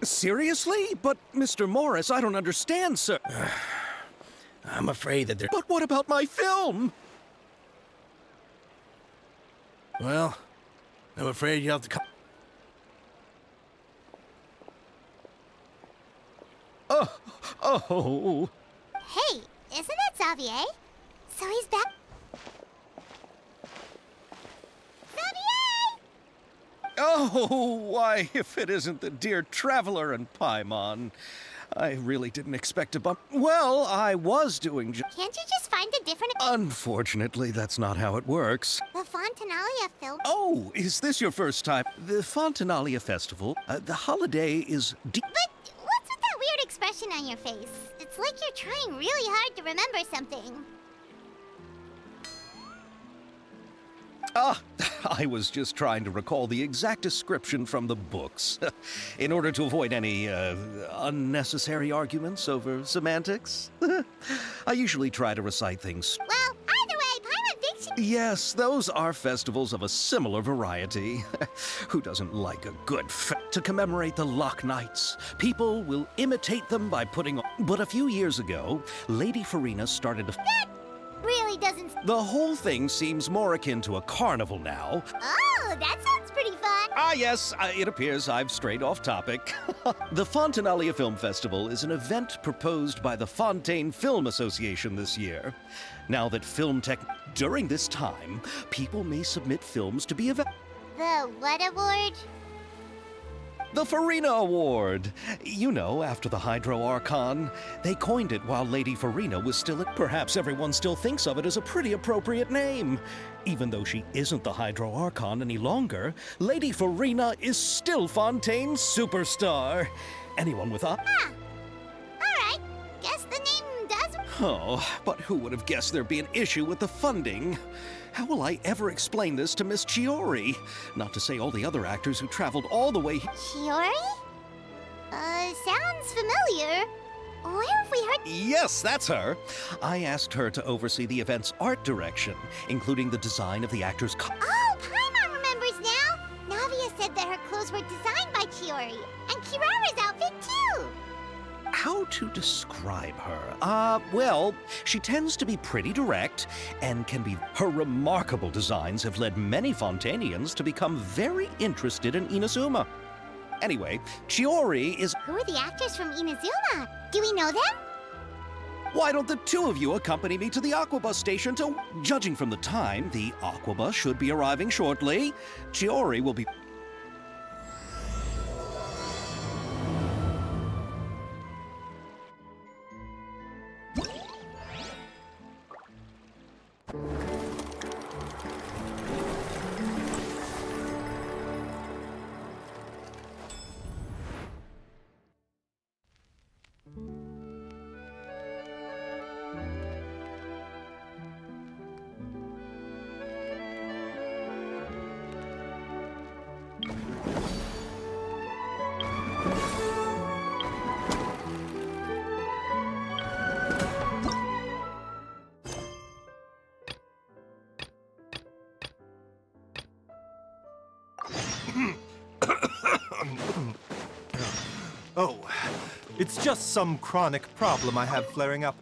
Seriously? But, Mr. Morris, I don't understand, sir. I'm afraid that But what about my film? Well, I'm afraid you'll have to come. Oh. Hey, isn't that Xavier? So he's back. Xavier! Oh, why, if it isn't the dear Traveler and Paimon. I really didn't expect to bump. Well, I was doing Can't you just find a different... Unfortunately, that's not how it works. The Fontanalia film... Oh, is this your first time? The Fontanalia Festival, the holiday is... But what's with that weird expression on your face? It's like you're trying really hard to remember something. I was just trying to recall the exact description from the books, in order to avoid any, unnecessary arguments over semantics. I usually try to recite things. Well, either way, Paimon thinks she... Yes, those are festivals of a similar variety. Who doesn't like a good to commemorate the Lock Nights? People will imitate them by putting on... But a few years ago, Lady Farina started a... That really doesn't... The whole thing seems more akin to a carnival now. Oh, that sounds pretty fun. Ah, yes, it appears I've strayed off topic. The Fontanalia Film Festival is an event proposed by the Fontaine Film Association this year. Now that film tech... During this time, people may submit films to be evaluated. The what award? The Farina Award. You know, after the Hydro Archon. They coined it while Lady Farina was still at... Perhaps everyone still thinks of it as a pretty appropriate name. Even though she isn't the Hydro Archon any longer, Lady Farina is still Fontaine's superstar. Anyone with a... Ah, alright. Guess the name does... Oh, but who would have guessed there'd be an issue with the funding? How will I ever explain this to Miss Chiori? Not to say all the other actors who traveled all the way... Chiori? Sounds familiar. Where have we heard... Yes, that's her. I asked her to oversee the event's art direction, including the design of the actors' Oh, Paimon remembers now! Navia said that her clothes were designed by Chiori, and Kirara's outfit too! How to describe her? Well, she tends to be pretty direct and can be... Her remarkable designs have led many Fontainians to become very interested in Inazuma. Anyway, Chiori is... Who are the actors from Inazuma? Do we know them? Why don't the two of you accompany me to the Aquabus station to... Judging from the time, the Aquabus should be arriving shortly. Chiori will be... Oh, it's just some chronic problem I have flaring up.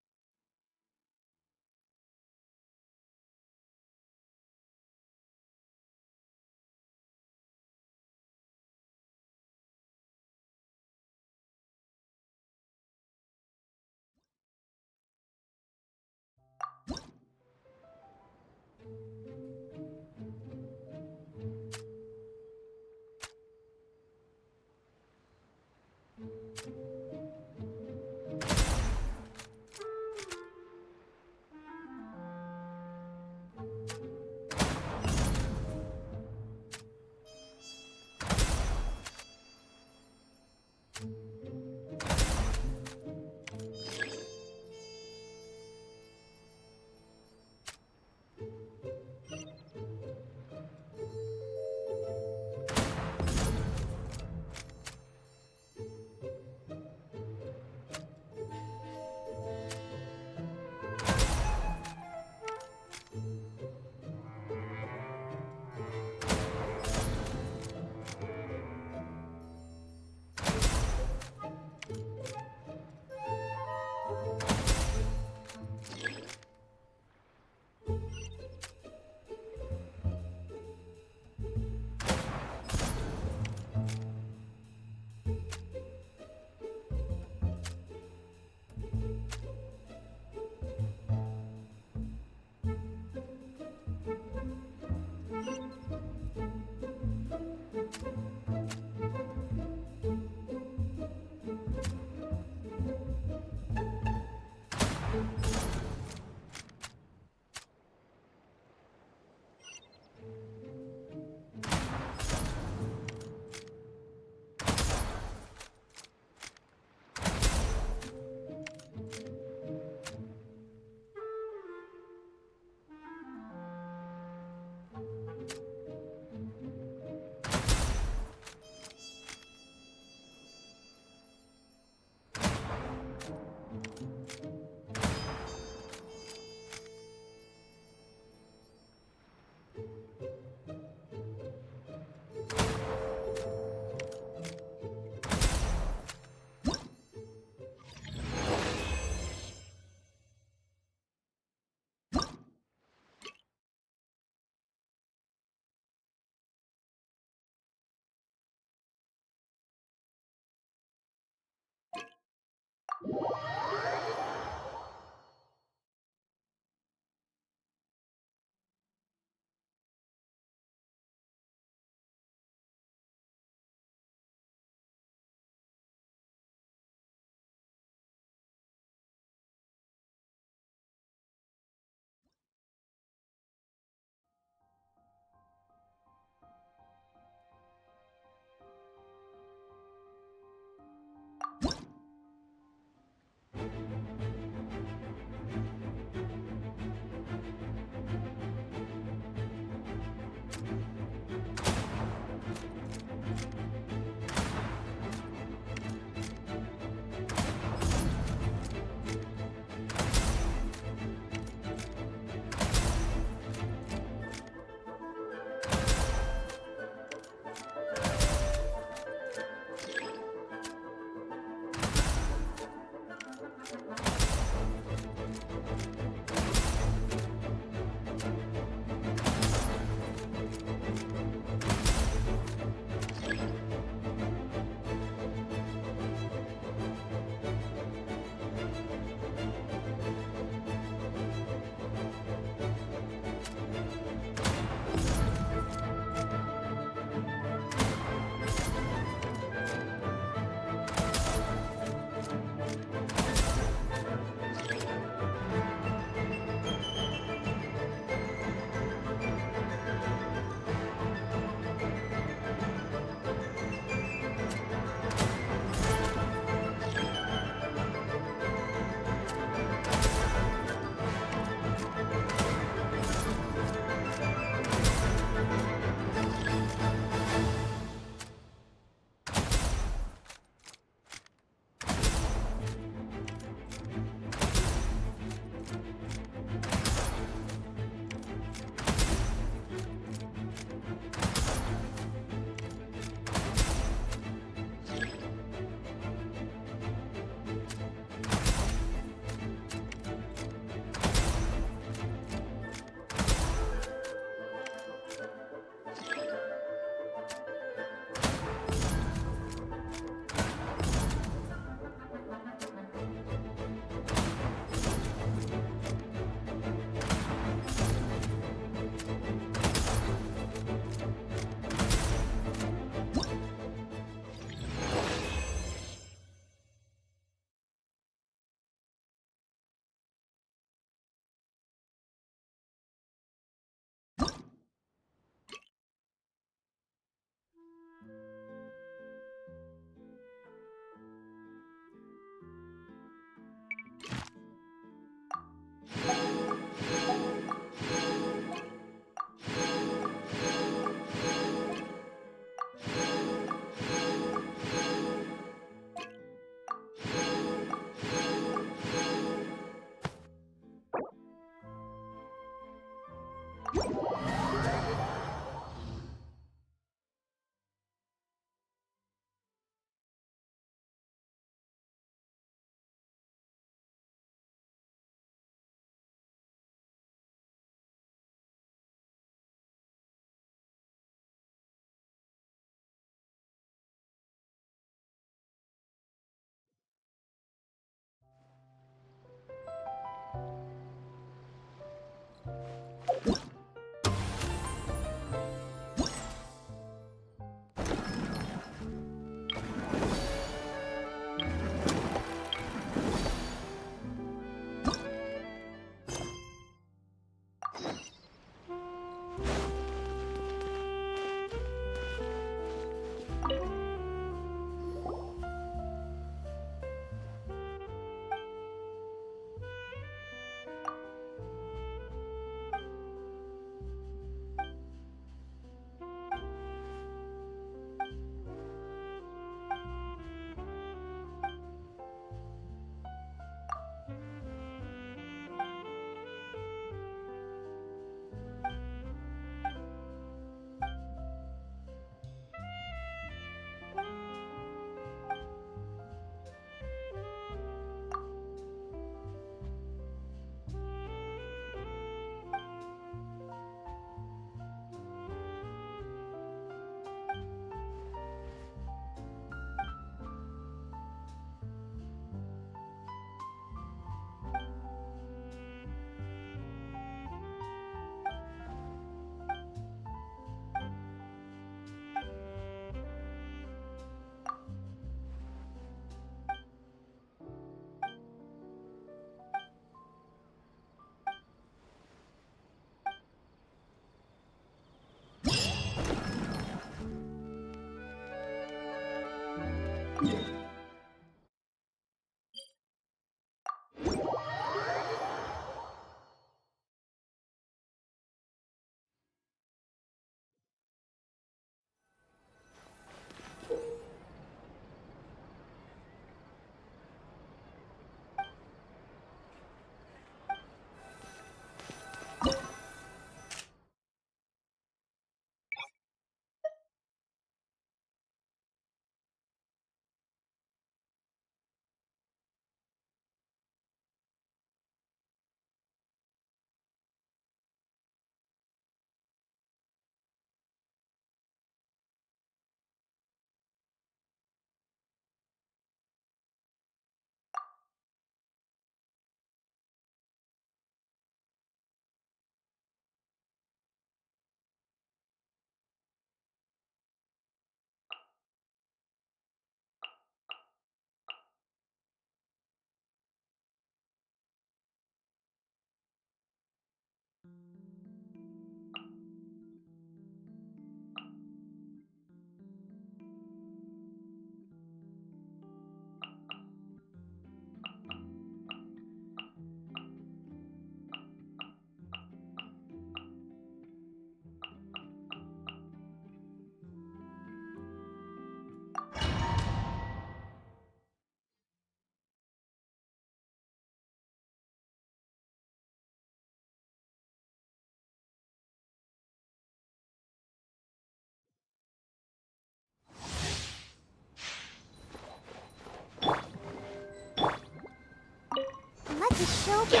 Let the show begin.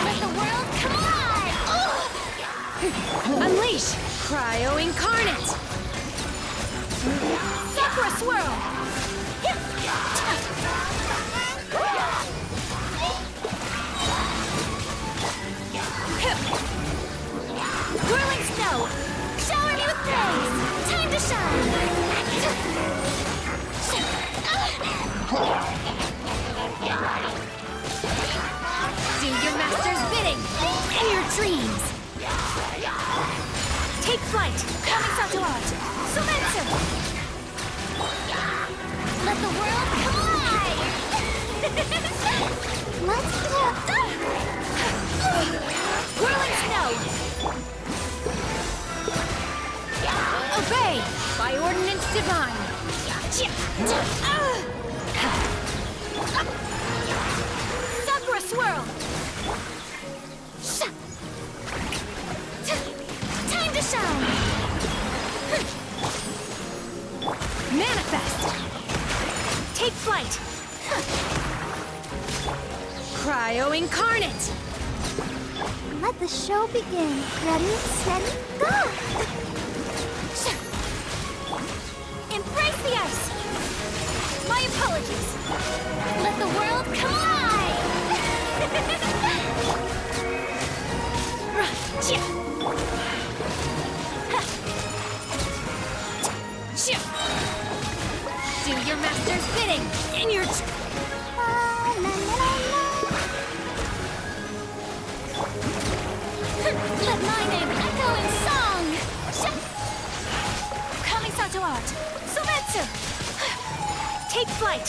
Let the world collide! Unleash! Cryo Incarnate! Sakura Swirl! Whirling Snow! Shower me with praise! Time to shine! Do your master's bidding in your dreams! Take flight! Coming Satoart! Sumetsu! Let the world collide! Let's go! Whirling Snow! Obey! By Ordinance Divine! Sakura Swirl! Time to shine! Manifest! Take flight! Cryo Incarnate! Let the show begin. Ready, steady, go! Embrace the ice! My apologies! Let the world collide! Do your master's bidding in your... La, la, la, la. Let my name echo in song! Coming Satoart! Sumetsu! Take flight!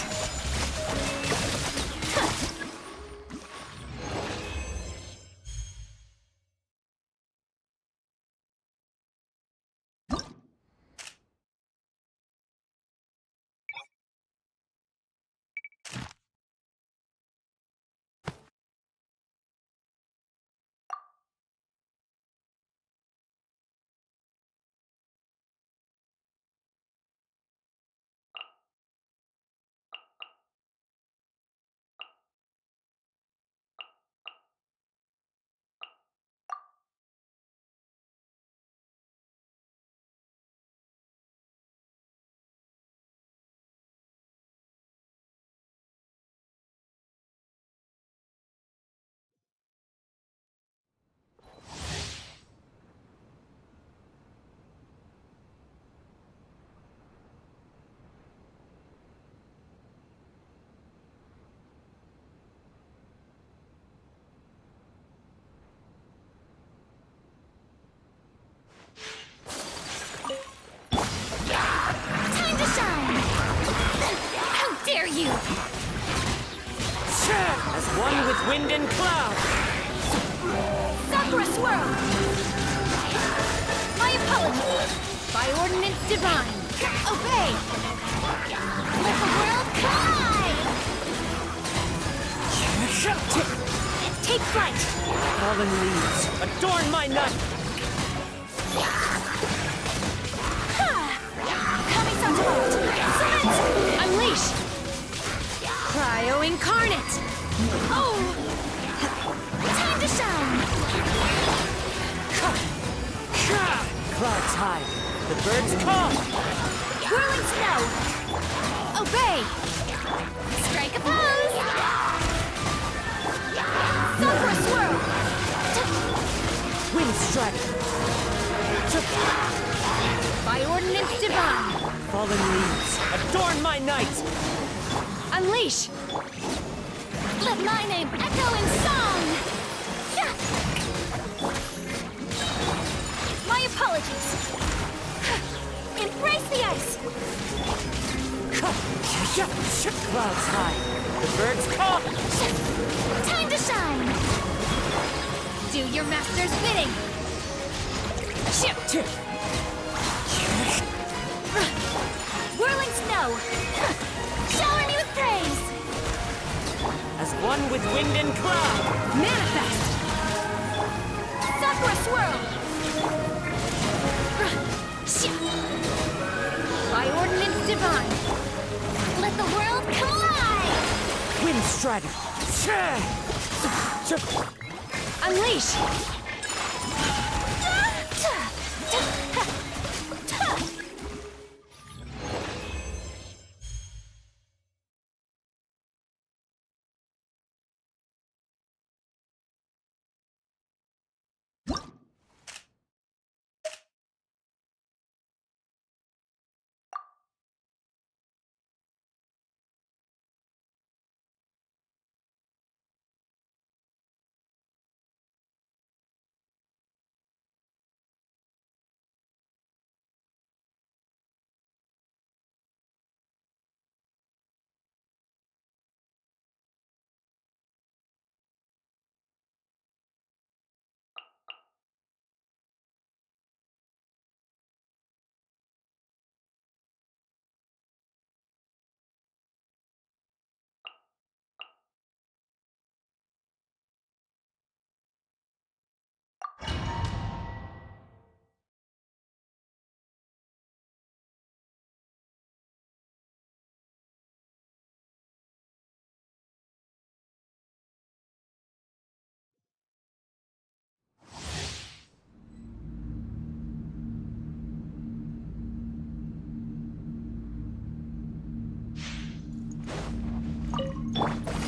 As one with wind and cloud. Sakura swirl! My apologies! By ordinance divine! Obey! Let the world collide! Take flight! Fallen leaves, adorn my night! Coming Summit! Unleash! Cryo incarnate! Oh! Time to shine! Clouds high, the birds call! Whirling snow! Obey! Strike a pose! Sakura swirl! Wind strike! By ordinance divine! Fallen leaves, adorn my night! Unleash! Let my name echo in song! My apologies! Embrace the ice! Clouds high, the birds call! Time to shine! Do your master's bidding! Whirling snow! Shower me with praise! As one with wind and cloud! Manifest! Sakura swirl! By ordinance divine! Let the world collide! Wind strider! Unleash!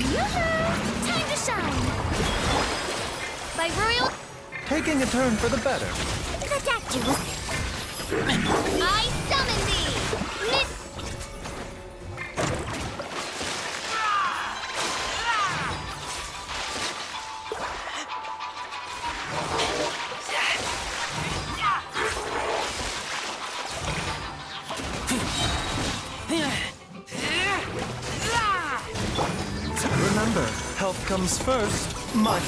Yoo-hoo! Time to shine! By royal... Taking a turn for the better. Protectus! I summon thee! Remember, health comes first. Might.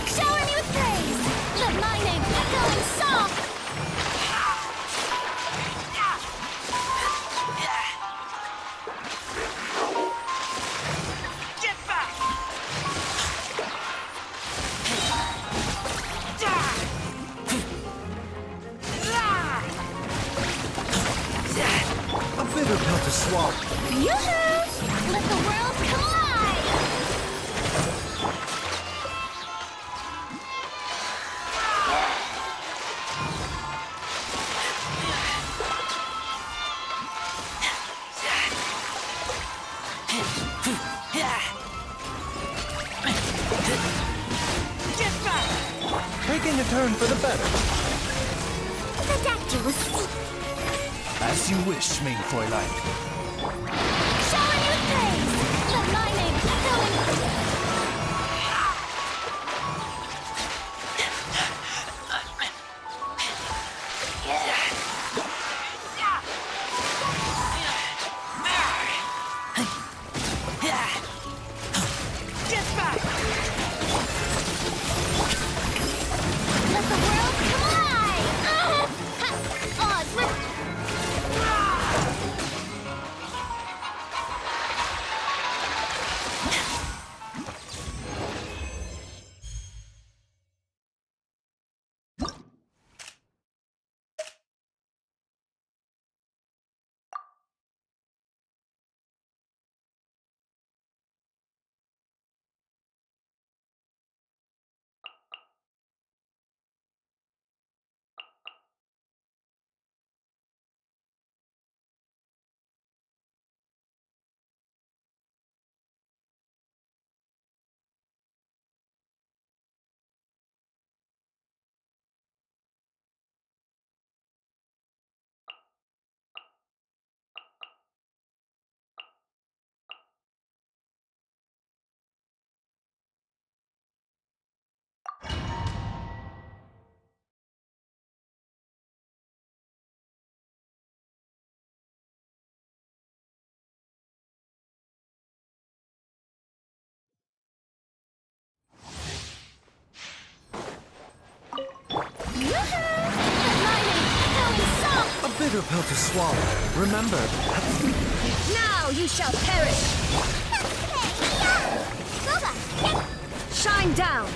Shower me with praise! Let my name echo in song! Get back! A bitter pill to swallow. Yoo-hoo! Let the world collide! Get back! Taking a turn for the better. Protectus! As you wish, main Fräulein. Shower me with praise! Let my name echo in... Get bitter pill to swallow. Remember. Now you shall perish! Shine down!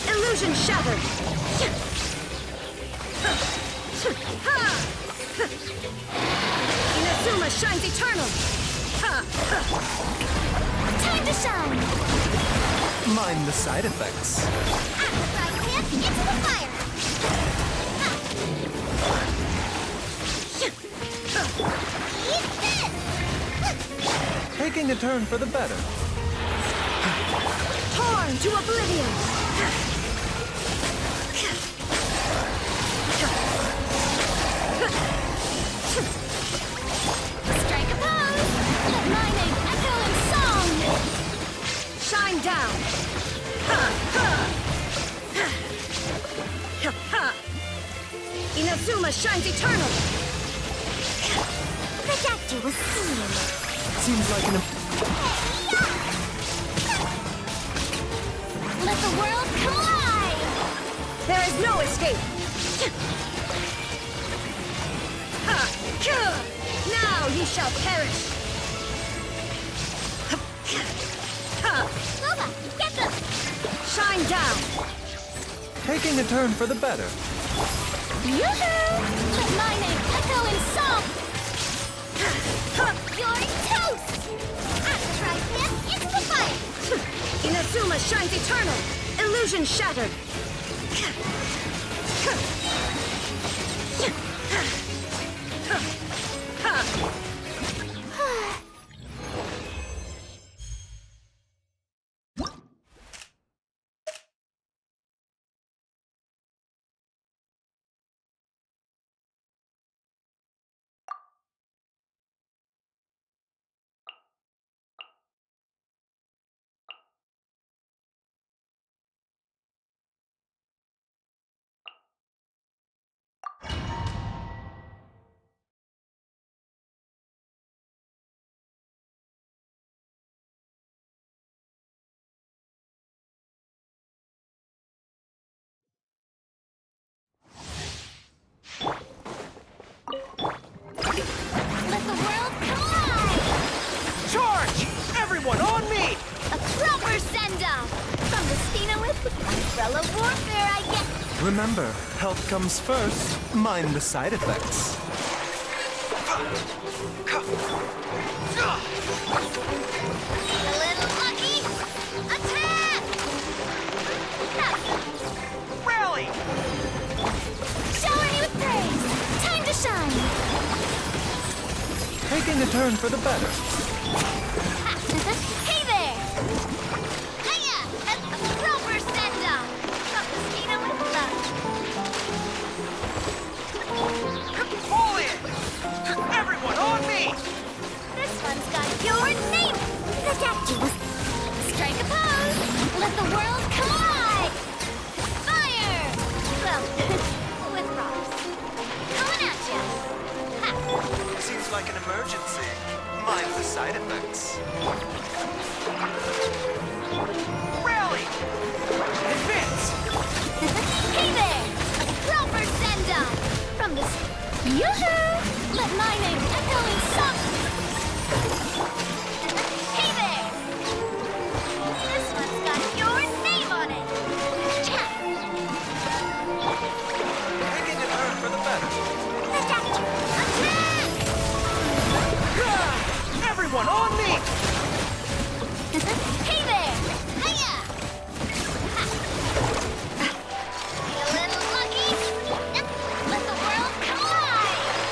Illusion shattered! Inazuma shines eternal! Time to shine! Mind the side effects. Right hand into the fire! Eat this! Taking a turn for the better. Torn to oblivion! Strike a pose! Let my name echo in song! Shine down! Inazuma shines eternal! Protect you with singing! Seems like an... Let the world collide! There is no escape! Now you shall perish! Nova, get them! Shine down! Taking a turn for the better. Yoo-hoo! Let my name echo in song! You're toast! Try him into the fire! Inazuma shines eternal! Illusion shattered! Let the world collide! Charge! Everyone on me! A proper send-off! From the Spinolith with umbrella warfare I get! Remember, health comes first. Mind the side effects. A little lucky! Attack! Rally! Shower me with praise! Time to shine! Taking a turn for the better. Hey there! Hiya! A proper send-off! From the Spinolith Pull in! Everyone on me! This one's got your name! Protect you! Strike a pose! Let the world collide! Fire! Well, with rocks. Coming at ya! Ha! Seems like an emergency. Mind the side effects. Rally! Advance! Hey there! A proper send-off! From the... Yoo-hoo! Let my name echo in song! Hey there! This one's got your name on it! Chat! Taking a turn for the better. Attack! Everyone on me! Hey there! Hiya! Ha! A little lucky! Let the world collide!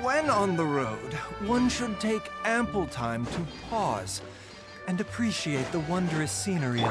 When on the road, one should take ample time to pause and appreciate the wondrous scenery.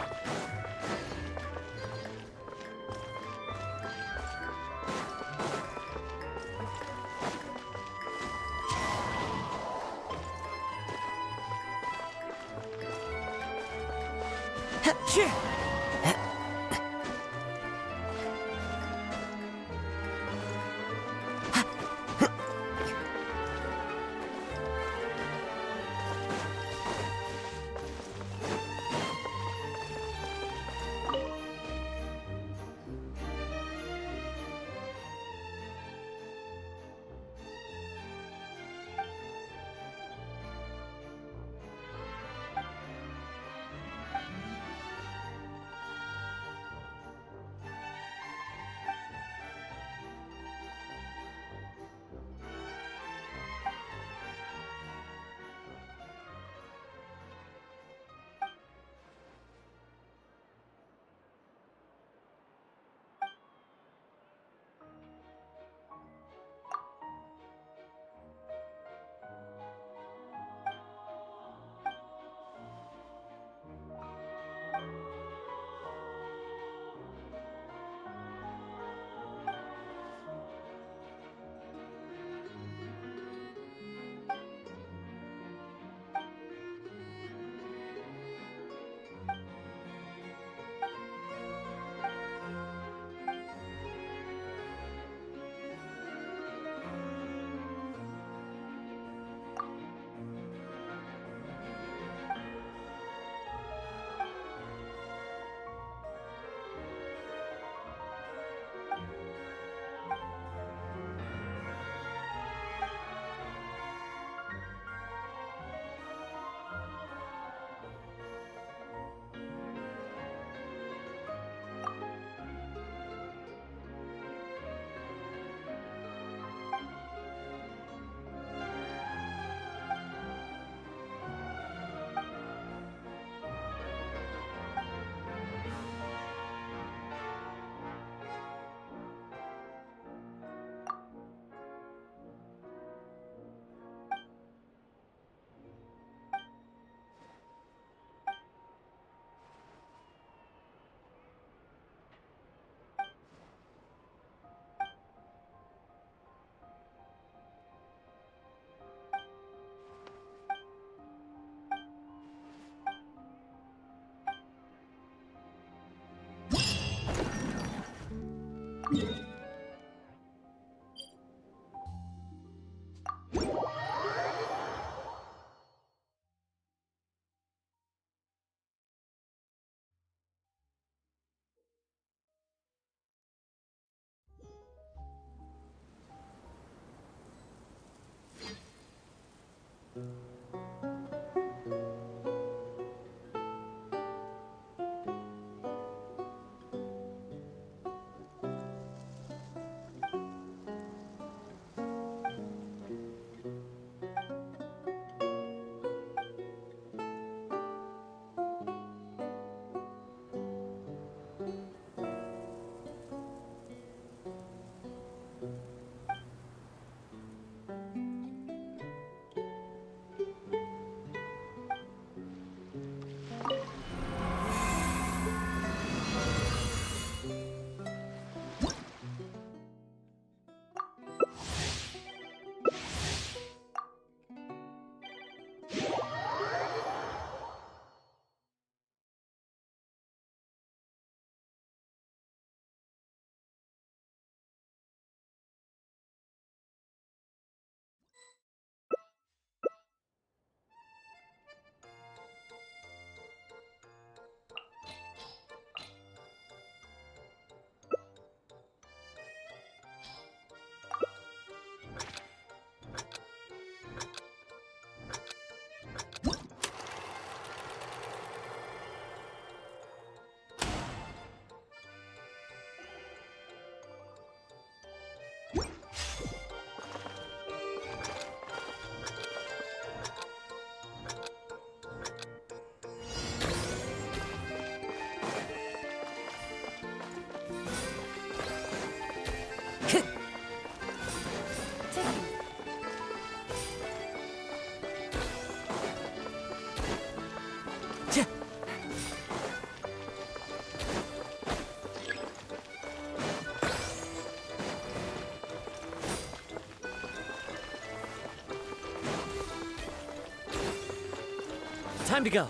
Time to go.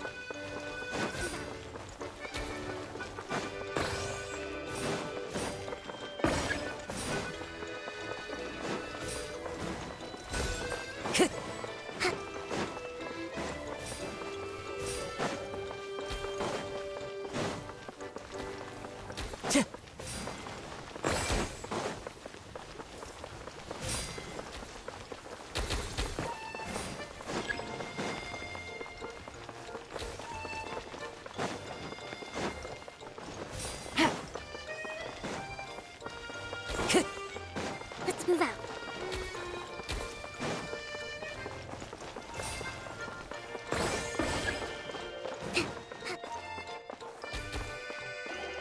Let's move out.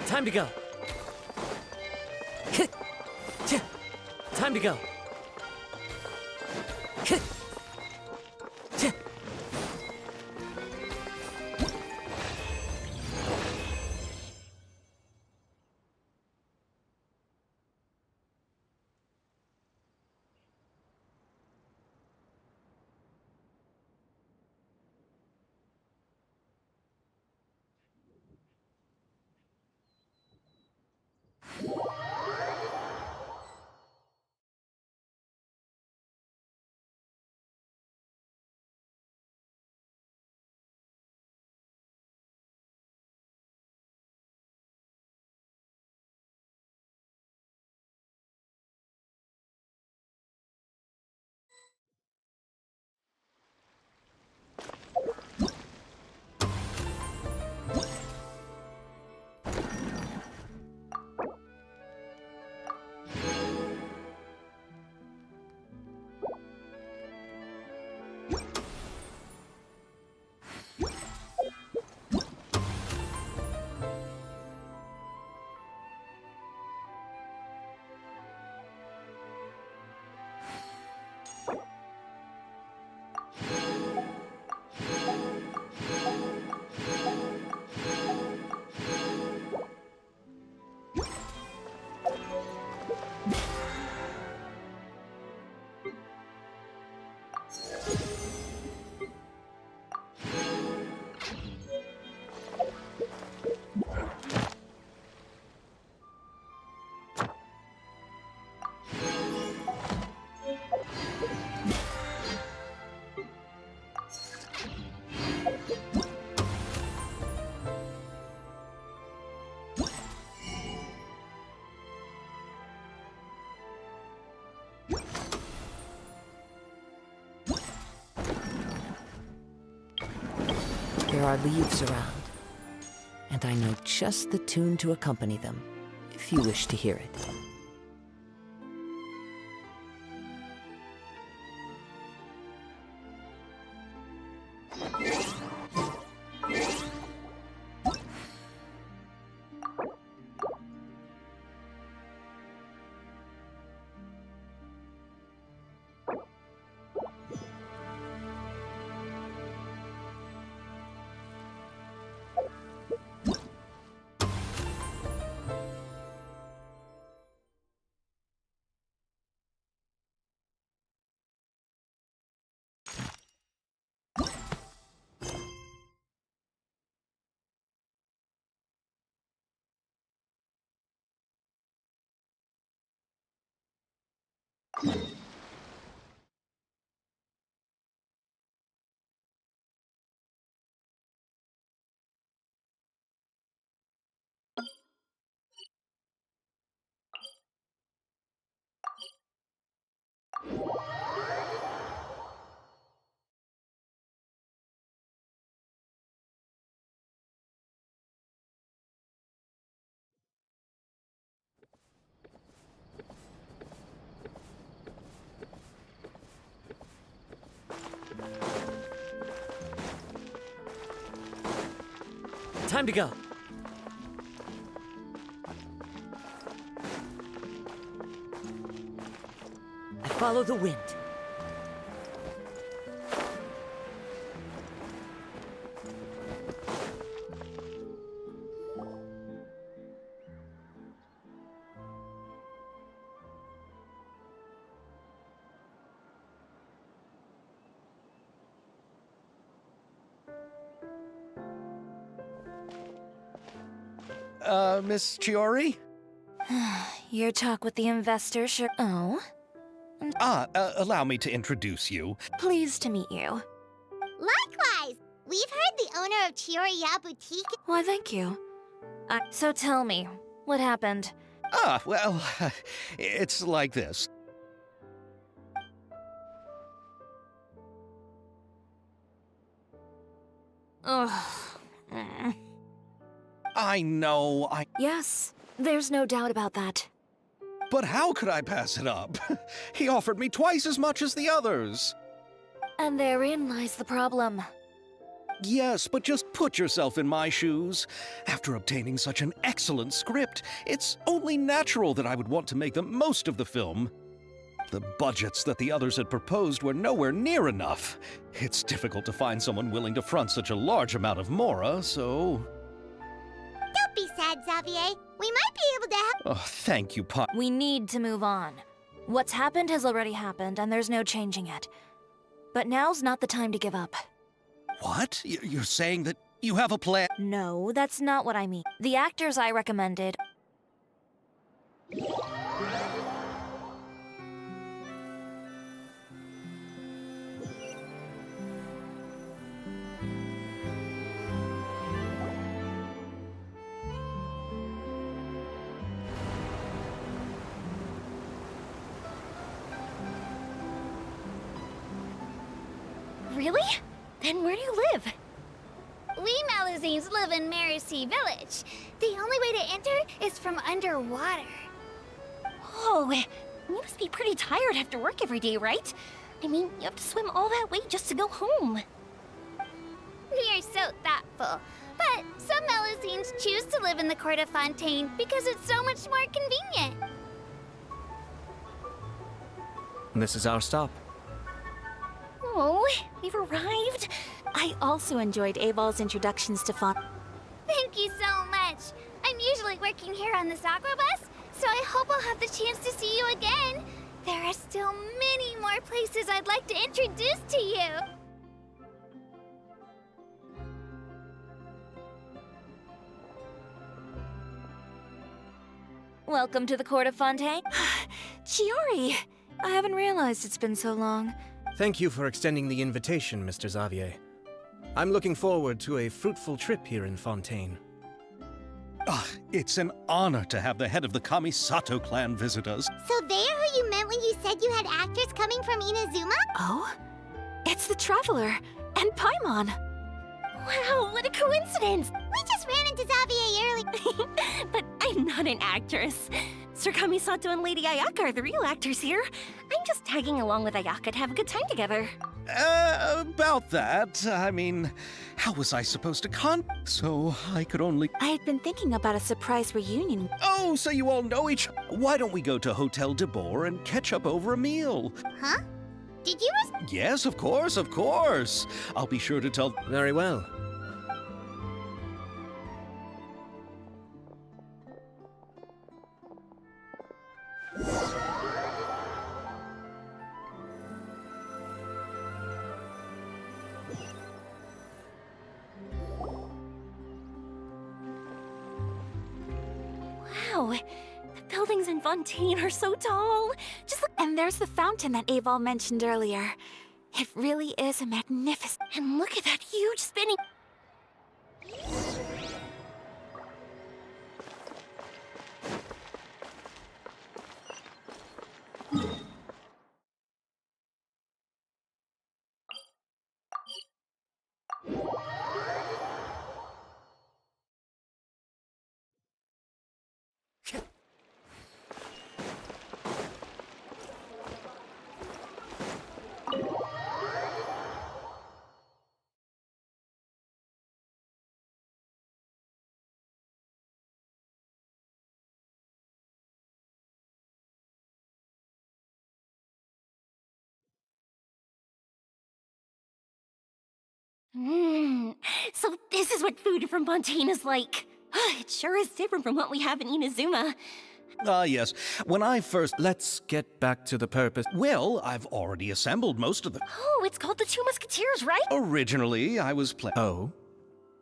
Time to go. Time to go. There are leaves around, and I know just the tune to accompany them, if you wish to hear it. Time to go. I follow the wind. Miss Chiori? Your talk with the investor sure. Oh? Allow me to introduce you. Pleased to meet you. Likewise! We've heard the owner of Chioriya Boutique. Why, thank you. So tell me, what happened? Well, it's like this. Ugh. I know, Yes, there's no doubt about that. But how could I pass it up? He offered me twice as much as the others. And therein lies the problem. Yes, but just put yourself in my shoes. After obtaining such an excellent script, it's only natural that I would want to make the most of the film. The budgets that the others had proposed were nowhere near enough. It's difficult to find someone willing to front such a large amount of mora, so... Don't be sad, Xavier. We might be able to help. Oh, thank you, Pa. We need to move on. What's happened has already happened, and there's no changing it. But now's not the time to give up. What? You're saying that you have a plan? No, that's not what I mean. The actors I recommended... Really? Then where do you live? We Malazines live in Marcy Village. The only way to enter is from underwater. Oh, you must be pretty tired after work every day, right? I mean, you have to swim all that way just to go home. We are so thoughtful. But some Malazines choose to live in the Court of Fontaine because it's so much more convenient. This is our stop. Oh, we've arrived. I also enjoyed Aval's introductions to Thank you so much. I'm usually working here on this aqua bus, so I hope I'll have the chance to see you again. There are still many more places I'd like to introduce to you. Welcome to the Court of Fontaine. Chiori! I haven't realized it's been so long. Thank you for extending the invitation, Mr. Xavier. I'm looking forward to a fruitful trip here in Fontaine. It's an honor to have the head of the Kamisato clan visit us. So they are who you meant when you said you had actors coming from Inazuma? Oh? It's the Traveler and Paimon. Wow, what a coincidence! We just ran into Xavier early. But I'm not an actress. Sir Kamisato and Lady Ayaka are the real actors here. I'm just tagging along with Ayaka to have a good time together. About that, I mean, how was I supposed to So I could only... I had been thinking about a surprise reunion. Oh, so you all know each... Why don't we go to Hotel de Boer and catch up over a meal? Huh? Did you Yes, of course, of course. I'll be sure to tell... Very well. Wow, the buildings in Fontaine are so tall. Just look, and there's the fountain that Aval mentioned earlier. It really is a magnificent. And look at that huge spinning. So this is what food from Fontaine is like. It sure is different from what we have in Inazuma. Yes. When I first... Let's get back to the purpose. Well, I've already assembled most of the... Oh, it's called the Two Musketeers, right? Originally, I was Oh?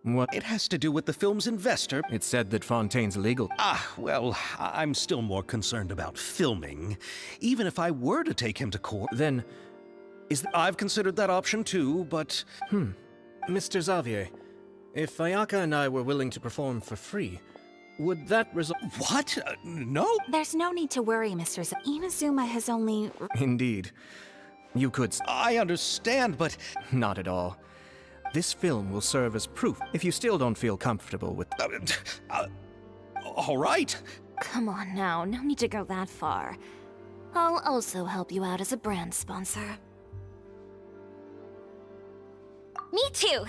What? It has to do with the film's investor. It said that Fontaine's illegal. Well, I'm still more concerned about filming. Even if I were to take him to court, Then, I've considered that option too, but Mr. Xavier, if Ayaka and I were willing to perform for free, would that result? what? No? There's no need to worry, Mr. Inazuma has only... Indeed. You could. I understand, but Not at all. This film will serve as proof if you still don't feel comfortable with. all right. Come on now, no need to go that far. I'll also help you out as a brand sponsor. Me too.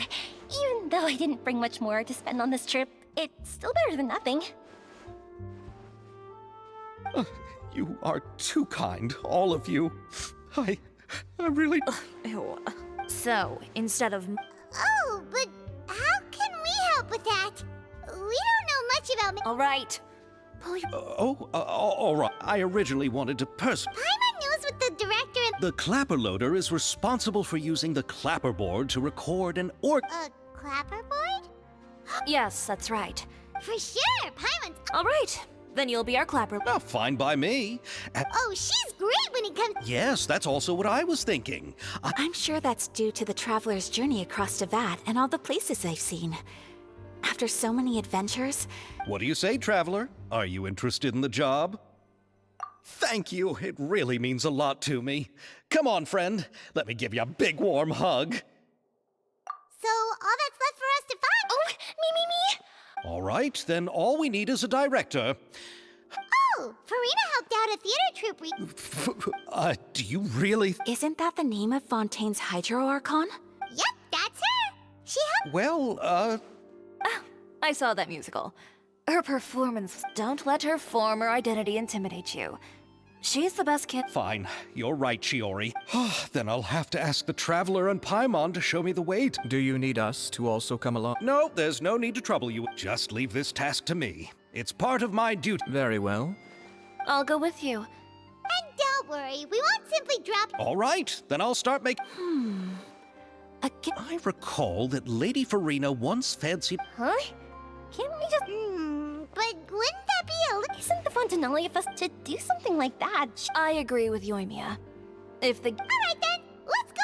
Even though I didn't bring much more to spend on this trip, it's still better than nothing. You are too kind, all of you. I really. Ew. So, instead of... Oh, but how can we help with that? We don't know much about... Alright. Pull your... All right. I originally wanted to Paimon knows what the director and... The clapper loader is responsible for using the clapperboard to record an clapperboard? Yes, that's right. For sure, Paimon's... Alright, then you'll be our clapper. Fine by me. Oh, she's great when it comes... Yes, that's also what I was thinking. I'm sure that's due to the traveler's journey across Teyvat and all the places they've seen. After so many adventures... What do you say, traveler? Are you interested in the job? Thank you. It really means a lot to me. Come on, friend. Let me give you a big warm hug. So, all that's left for us to find... Oh, me! All right, then all we need is a director. Oh, Farina helped out a theater troupe we... Do you really? Isn't that the name of Fontaine's Hydro Archon? Yep, that's her. She helped... Well, I saw that musical. Her performance... Don't let her former identity intimidate you. She's the best kid... Fine. You're right, Shiori. Then I'll have to ask the Traveler and Paimon to show me the way. Do you need us to also come along? No, there's no need to trouble you. Just leave this task to me. It's part of my duty. Very well. I'll go with you. And don't worry, we won't simply drop... All right, then I'll start making... Again? I recall that Lady Farina once fancied... Huh? Can't we just... but wouldn't that be a... Isn't the Fontanelli of us to do something like that? I agree with Yoimiya. If the... Alright then, let's go...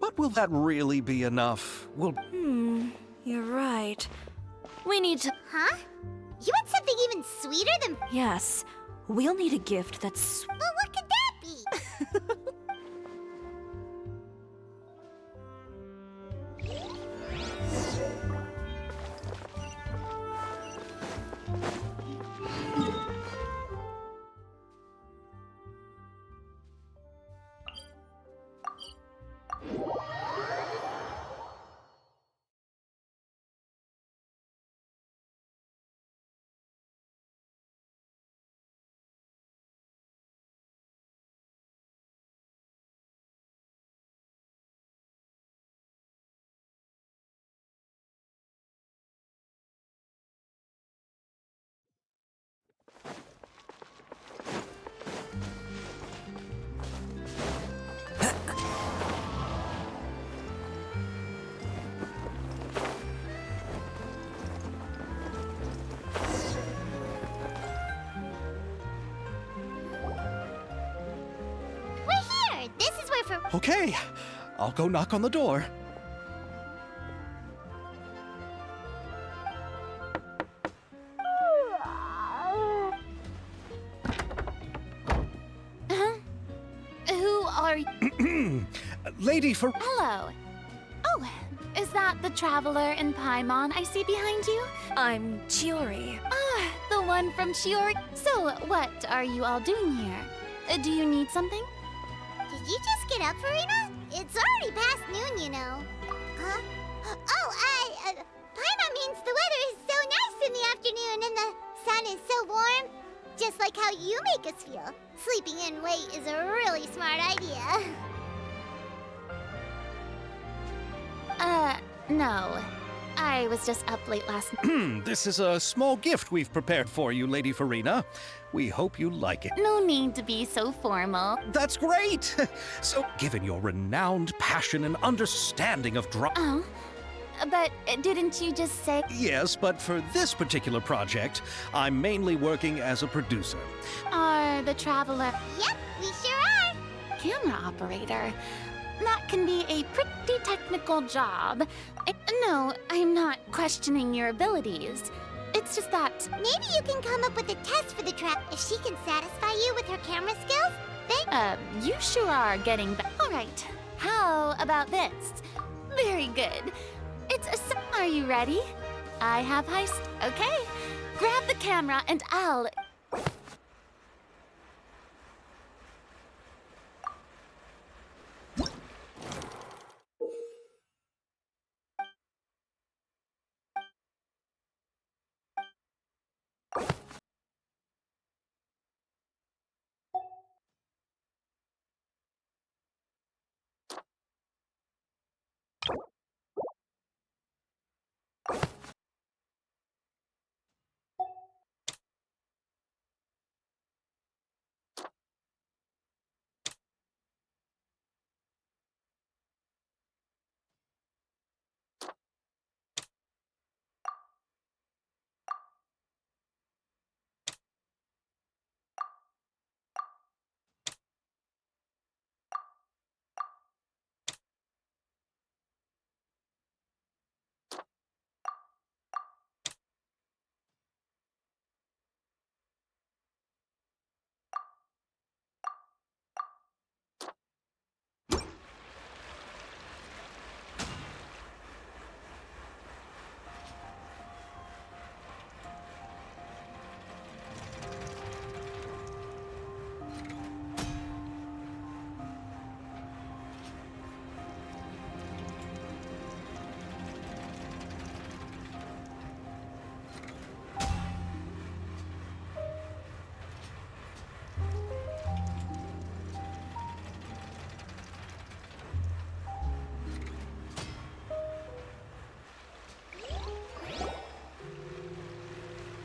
But will that really be enough? You're right. We need to... Huh? You want something even sweeter than... Yes. We'll need a gift that's... But what could that be? We're here! This is where for... Okay, I'll go knock on the door. Who are you? Lady Far... Hello. Oh, is that the Traveler and Paimon I see behind you? I'm Chiori. Ah, the one from Shiori. So, what are you all doing here? Do you need something? Did you just get up, Farina? It's already past noon, you know. Huh? Oh, Paimon means the weather is so nice in the afternoon and the sun is so warm. Just like how you make us feel. Sleeping in late is a really smart idea. No. I was just up late last night. This is a small gift we've prepared for you, Lady Farina. We hope you like it. No need to be so formal. That's great! So, given your renowned passion and understanding of Oh, but didn't you just say... Yes, but for this particular project, I'm mainly working as a producer. Are the traveler... Yep, we sure are. camera operator. That can be a pretty technical job. No, I'm not questioning your abilities. It's just that... Maybe you can come up with a test for the trap. If she can satisfy you with her camera skills, then... you sure are getting All right, how about this? Very good. Are you ready? I have Okay, grab the camera and I'll...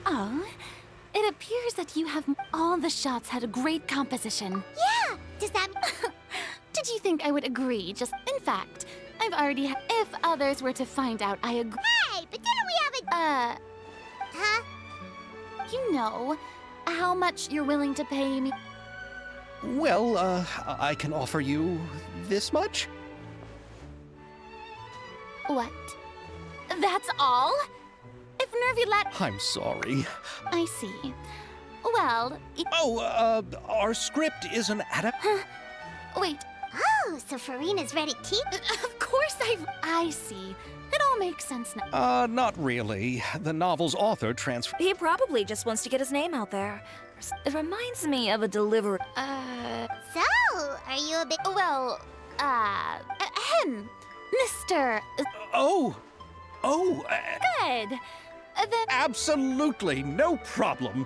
Oh, it appears that you have... All the shots had a great composition. Yeah! Does that... Did you think I would agree? In fact, I've already... If others were to find out, I agree. Hey, but didn't we have a... Huh? You know how much you're willing to pay me. Well, I can offer you this much? What? That's all? If Nervy let... I'm sorry. I see. Well... Oh, our script is an Wait. Oh, so Farina's ready to keep... Of course I see. It all makes sense now. Not really. The novel's author transferred... He probably just wants to get his name out there. It reminds me of a delivery. So, are you a bit... Well, him. Mr. Good. Then... Absolutely, no problem.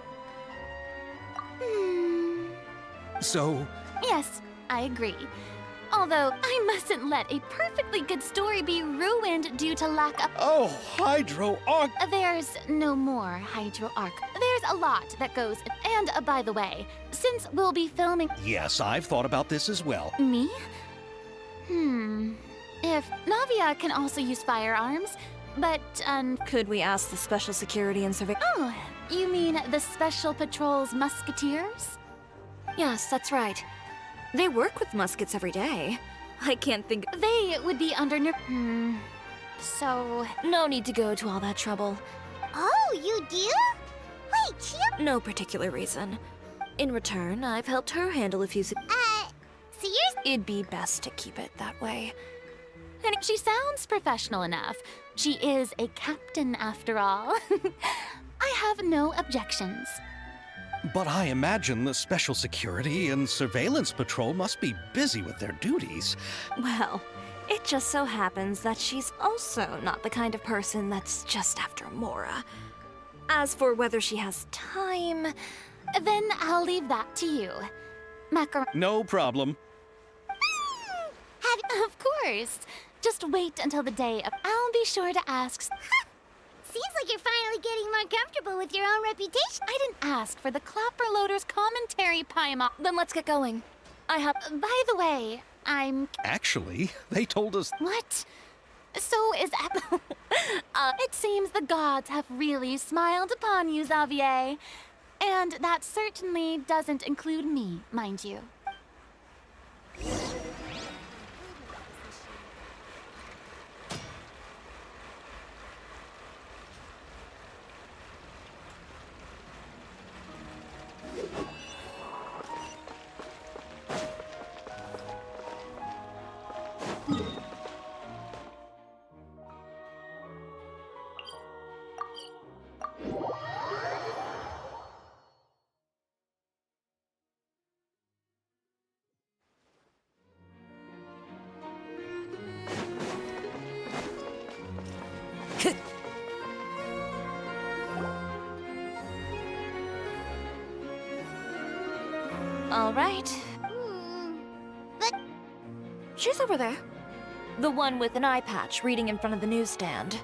So... Yes, I agree. Although, I mustn't let a perfectly good story be ruined due to lack of... Oh, Hydro Arc... There's no more Hydro Arc. There's a lot that goes... And, by the way, since we'll be filming... Yes, I've thought about this as well. Me? If Navia can also use firearms, but, Could we ask the Special Security and Surveillance? Oh, you mean the Special Patrol's musketeers? Yes, that's right. They work with muskets every day. I can't think... They would be under... So... No need to go to all that trouble. Oh, you do? Wait, you... No particular reason. In return, I've helped her handle a few... So you're... It'd be best to keep it that way. And she sounds professional enough. She is a captain, after all. I have no objections. But I imagine the Special Security and Surveillance Patrol must be busy with their duties. Well, it just so happens that she's also not the kind of person that's just after Mora. As for whether she has time... Then I'll leave that to you. No problem. Of course. Just wait until the day of. I'll be sure to ask. Seems like you're finally getting more comfortable with your own reputation. I didn't ask for the Clapper Loader's commentary, Paimon. Then let's get going. I have. By the way, I'm. Actually, they told us. What? So is that. It seems the gods have really smiled upon you, Xavier. And that certainly doesn't include me, mind you. All right. But She's over there. The one with an eye patch reading in front of the newsstand.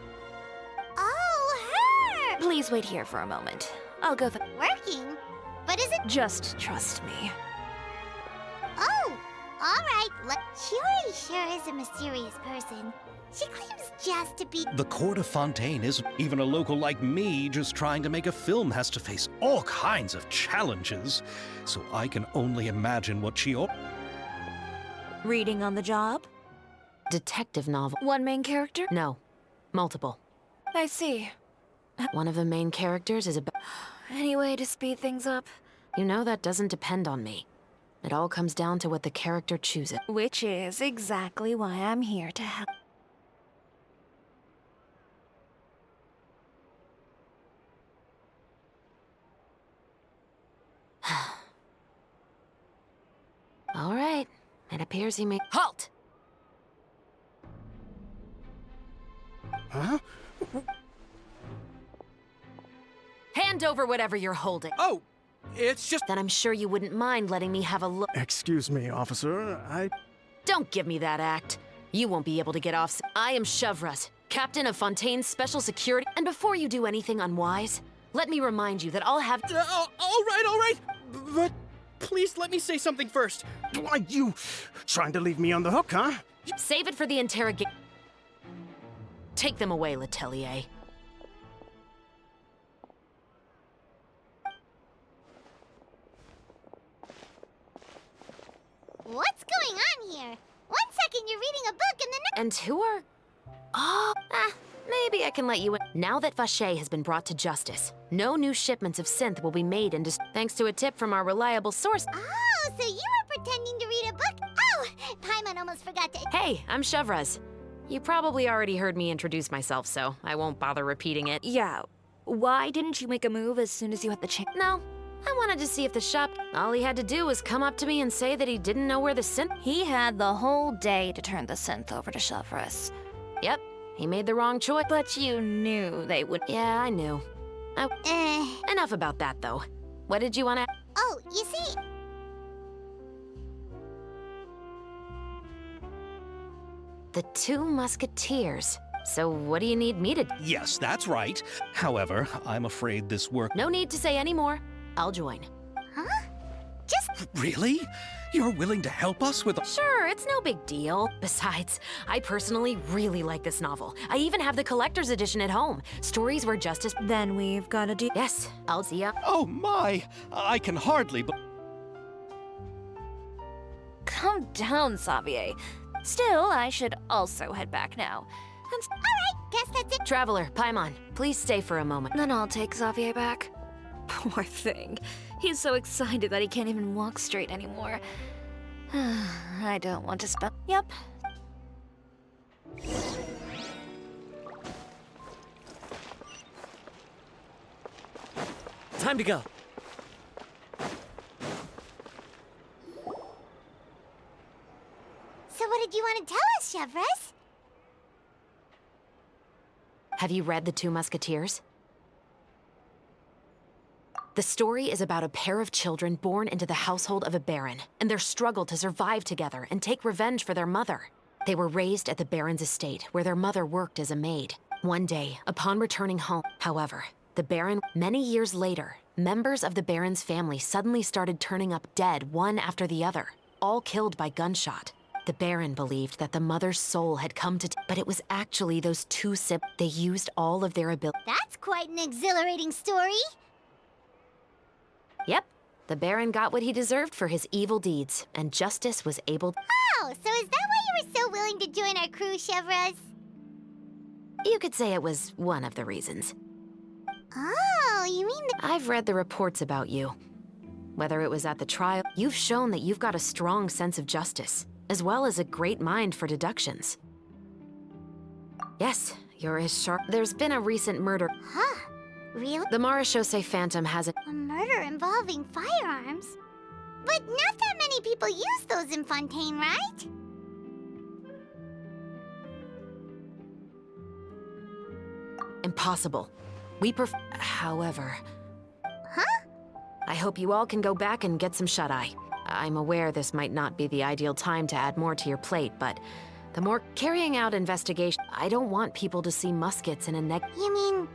oh, her! Please wait here for a moment. I'll go through. Working? But is it? Just trust me. Oh, all right. Chiori sure is a mysterious person. She claims just to be. The court of Fontaine isn't even a local like me just trying to make a film has to face all kinds of challenges. So I can only imagine what she. Reading on the job? Detective novel. One main character? No, multiple. I see. One of the main characters is about. Any way to speed things up? You know that doesn't depend on me. It all comes down to what the character chooses. Which is exactly why I'm here to help. All right. It appears he may. Halt! Huh? Hand over whatever you're holding. Oh, it's just. Then I'm sure you wouldn't mind letting me have a look. Excuse me, officer. Don't give me that act. You won't be able to get off. I am Chevras, captain of Fontaine's Special Security. And before you do anything unwise, let me remind you that I'll have. All right. But please let me say something first. Why, you trying to leave me on the hook, huh? Save it for the interrogation. Take them away, Letelier. What's going on here? 1 second you're reading a book and the next. And who are... Oh, maybe I can let you in. Now that Vache has been brought to justice, no new shipments of synth will be made into... Thanks to a tip from our reliable source. Oh, so you were pretending to read a book? Oh, Paimon almost forgot to. Hey, I'm Chevras. You probably already heard me introduce myself, so I won't bother repeating it. Yeah. Why didn't you make a move as soon as you had the chance? No, I wanted to see if the shop... All he had to do was come up to me and say that he didn't know where the synth... He had the whole day to turn the synth over to Chevras. Yep, he made the wrong choice. But you knew they would... Yeah, I knew. Enough about that, though. What did you want to... Oh, you see. The Two Musketeers. So what do you need me to... Yes, that's right. However, I'm afraid this work. No need to say any more. I'll join. Huh? Just. Really? You're willing to help us with. Sure, it's no big deal. Besides, I personally really like this novel. I even have the collector's edition at home. Stories where justice... Then we've got to do... Yes, I'll see ya. Oh my! I can hardly. Calm down, Xavier. Still, I should also head back now. And Alright, guess that's it. Traveler, Paimon, please stay for a moment. then I'll take Xavier back. Poor thing. He's so excited that he can't even walk straight anymore. I don't want to spell. Yep. Time to go. So what did you want to tell us, Chevras? Have you read The Two Musketeers? The story is about a pair of children born into the household of a baron and their struggle to survive together and take revenge for their mother. They were raised at the Baron's estate, where their mother worked as a maid. One day, upon returning home, however, the Baron, many years later, members of the Baron's family suddenly started turning up dead one after the other, all killed by gunshot. The Baron believed that the mother's soul had come to, but it was actually those two siblings. They used all of their ability. That's quite an exhilarating story. Yep, the Baron got what he deserved for his evil deeds, and justice was able. Oh, so is that why you were so willing to join our crew, Chevras? You could say it was one of the reasons. Oh, you mean I've read the reports about you. Whether it was at the trial, you've shown that you've got a strong sense of justice, as well as a great mind for deductions. Yes, you're as sharp. There's been a recent murder. Huh? Really? The Marechaussee Phantom hasn't. A murder involving firearms? But not that many people use those in Fontaine, right? Impossible. However... Huh? I hope you all can go back and get some shut-eye. I'm aware this might not be the ideal time to add more to your plate, but the more carrying out investigation, I don't want people to see muskets in a neck. You mean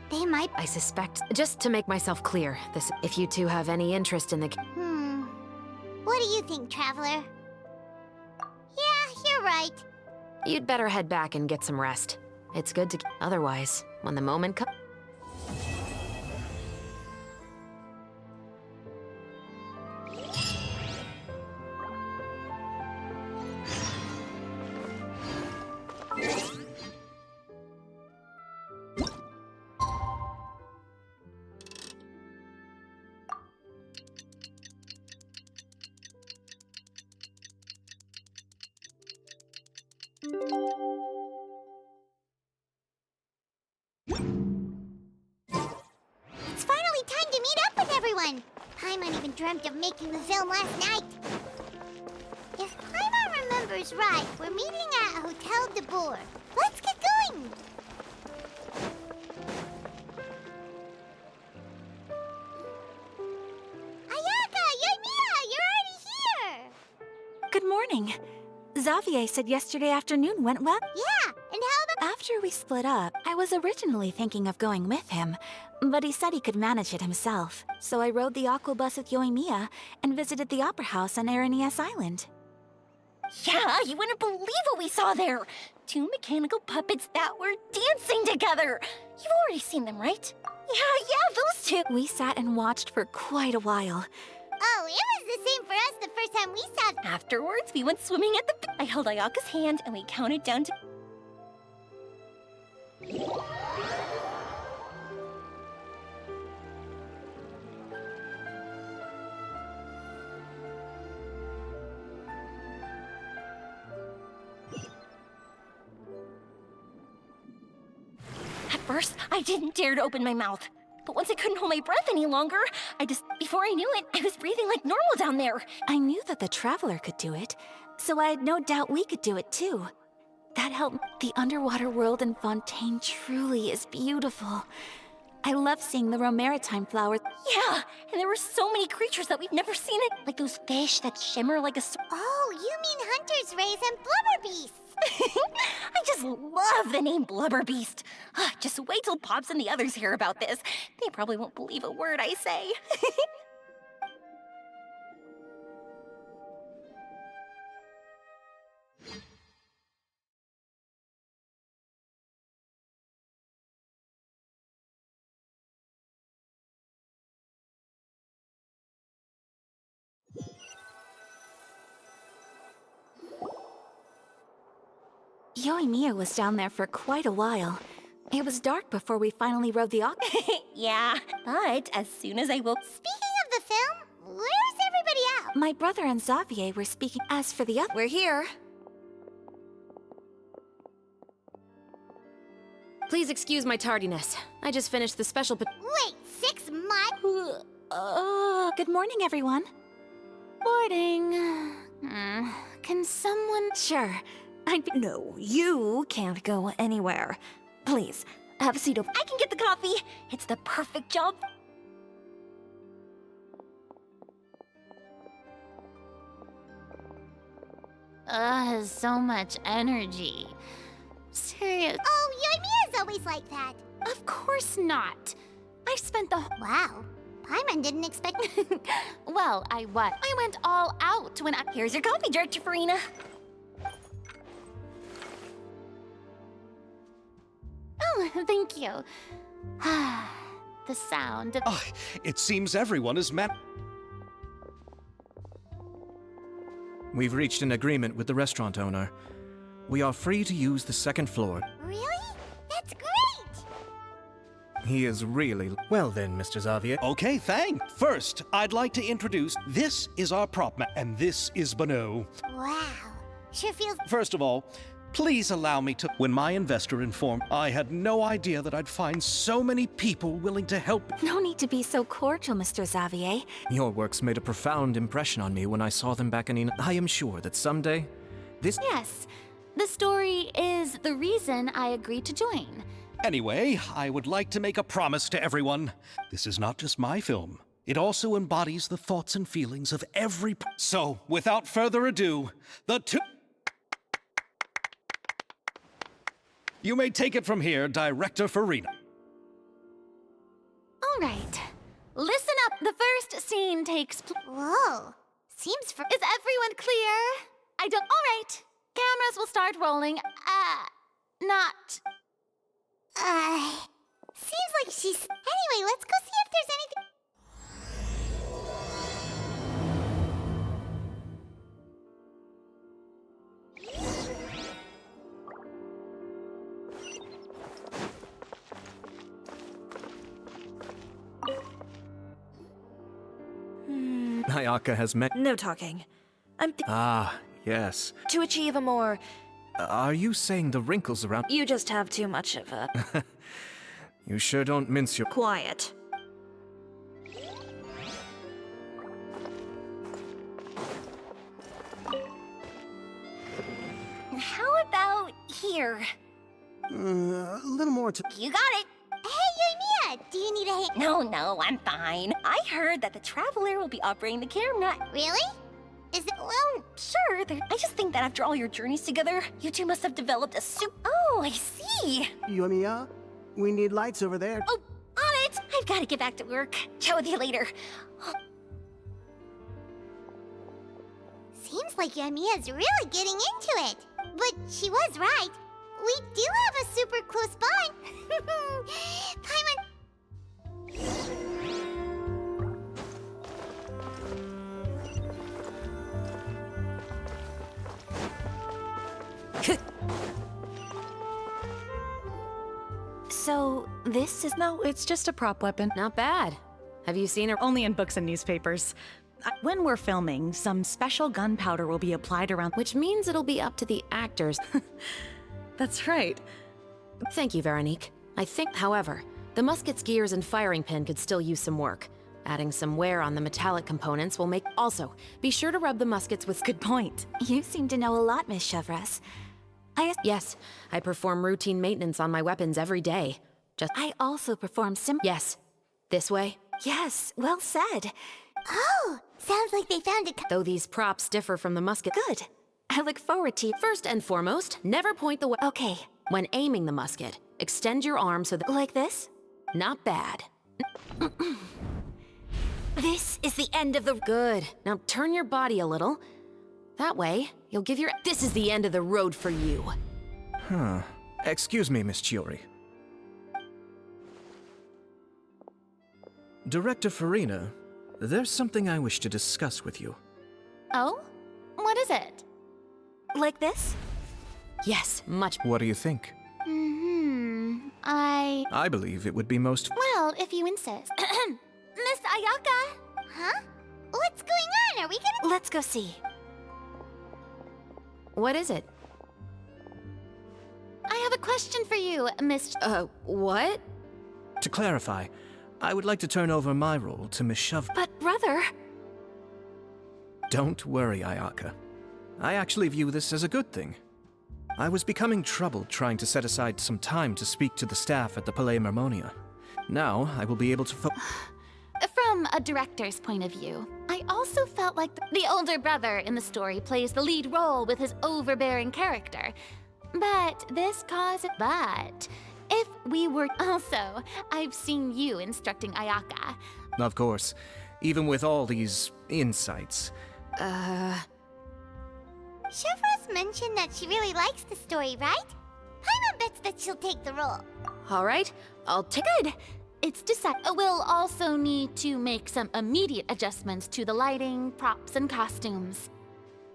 they might? I suspect, just to make myself clear, if you two have any interest in the... What do you think, Traveler? Yeah, you're right. You'd better head back and get some rest. It's good to... Otherwise, when the moment comes... It's finally time to meet up with everyone. Paimon even dreamt of making the film last night. If Paimon remembers right, we're meeting at Hotel de Bourg. Let's get going. Ayaka, Yoimiya, you're already here. Good morning. Xavier said yesterday afternoon went well. Yeah, and how about... After we split up, I was originally thinking of going with him, but he said he could manage it himself. So I rode the aquabus with Yoimiya and visited the opera house on Aranias Island. Yeah, you wouldn't believe what we saw there. Two mechanical puppets that were dancing together. You've already seen them, right? Yeah, those two. We sat and watched for quite a while. Oh, it was the same for us the first time we saw them. Afterwards, we went swimming at the... I held Ayaka's hand and we counted down to... At first, I didn't dare to open my mouth. But once I couldn't hold my breath any longer, before I knew it, I was breathing like normal down there. I knew that the Traveler could do it, so I had no doubt we could do it too. That helped. The underwater world in Fontaine truly is beautiful. I love seeing the Romaritime flowers. Yeah, and there were so many creatures that we've never seen it. Like those fish that shimmer like a... Oh, you mean Hunter's Rays and Blubber Beasts. I just love the name Blubber Beast. Just wait till Pops and the others hear about this. They probably won't believe a word I say. Yoimiya was down there for quite a while. It was dark before we finally rode the Yeah, but as soon as I woke... Speaking of the film, where's everybody else? My brother and Xavier were speaking. As for the other, we're here. Please excuse my tardiness. I just finished the special... Wait, 6 months? Good morning, everyone. Morning. Can someone... Sure. No, you can't go anywhere. Please, have a seat over... I can get the coffee. It's the perfect job. So much energy. Serious. Oh, Yoimiya's always like that. Of course not. I spent the Wow. Paimon didn't expect... Well, I went all out when I... Here's your coffee, Director Farina. Oh, thank you. The sound of... Ah, it seems everyone is met. We've reached an agreement with the restaurant owner. We are free to use the second floor. Really? That's great! He is really... Well then, Mr. Xavier. Okay, thanks. First, I'd like to introduce, this is our prop man, and this is Bano. Wow. Sure feels... First of all, please allow me to... When my investor informed, I had no idea that I'd find so many people willing to help. No need to be so cordial, Mr. Xavier. Your works made a profound impression on me when I saw them back in... I am sure that someday, this... Yes. The story is the reason I agreed to join. Anyway, I would like to make a promise to everyone. This is not just my film. It also embodies the thoughts and feelings of every... So, without further ado, the two... You may take it from here, Director Farina. All right. Listen up. The first scene takes Whoa. Seems for... Is everyone clear? I don't... All right. Cameras will start rolling. Not... Seems like she's... Anyway, let's go see if there's anything... Ayaka has met... No talking. Ah, yes. To achieve a more... Are you saying the wrinkles around... You just have too much of a... You sure don't mince your... Quiet. How about here? A little more to... You got it. Hey, Yoimiya! Do you need a hand? No, I'm fine. I heard that the Traveler will be operating the camera. Really? Is it... Well, sure. I just think that after all your journeys together, you two must have developed a Oh, I see. Yoimiya, we need lights over there. Oh, on it. I've got to get back to work. Chat with you later. Seems like Yoimiya's really getting into it. But she was right. We do have a super close bond. Paimon... So, this is... No, it's just a prop weapon. Not bad. Have you seen her? Only in books and newspapers. When we're filming, some special gunpowder will be applied around... Which means it'll be up to the actors. That's right. Thank you, Veronique. I think, however, the musket's gears and firing pin could still use some work. Adding some wear on the metallic components will make... Also, be sure to rub the muskets with... Good point. You seem to know a lot, Miss Chevres. Yes, I perform routine maintenance on my weapons every day. I also perform Yes. This way? Yes, well said. Oh, sounds like they found a... Though these props differ from the musket... Good. I look forward to... First and foremost, never point the weapon... Okay. When aiming the musket, extend your arm so that... Like this? Not bad. This is the end of the... Good. Now turn your body a little. That way, you'll give your... This is the end of the road for you. Huh. Excuse me, Miss Chiori. Director Farina, there's something I wish to discuss with you. Oh? What is it? Like this? Yes, much... What do you think? I believe it would be most... Well, if you insist. Miss Ayaka! Huh? What's going on? Are we gonna... Let's go see. What is it? I have a question for you, Miss... What? To clarify, I would like to turn over my role to Miss Shove... But, brother... Don't worry, Ayaka. I actually view this as a good thing. I was becoming troubled trying to set aside some time to speak to the staff at the Palais Mermonia. Now, I will be able to From a director's point of view, I I also felt like the older brother in the story plays the lead role with his overbearing character. But if we were also, I've seen you instructing Ayaka. Of course, even with all these insights. Chevro's mentioned that she really likes the story, right? Paimon bets that she'll take the role. All right, I'll take Good. It's decided. We'll also need to make some immediate adjustments to the lighting, props, and costumes.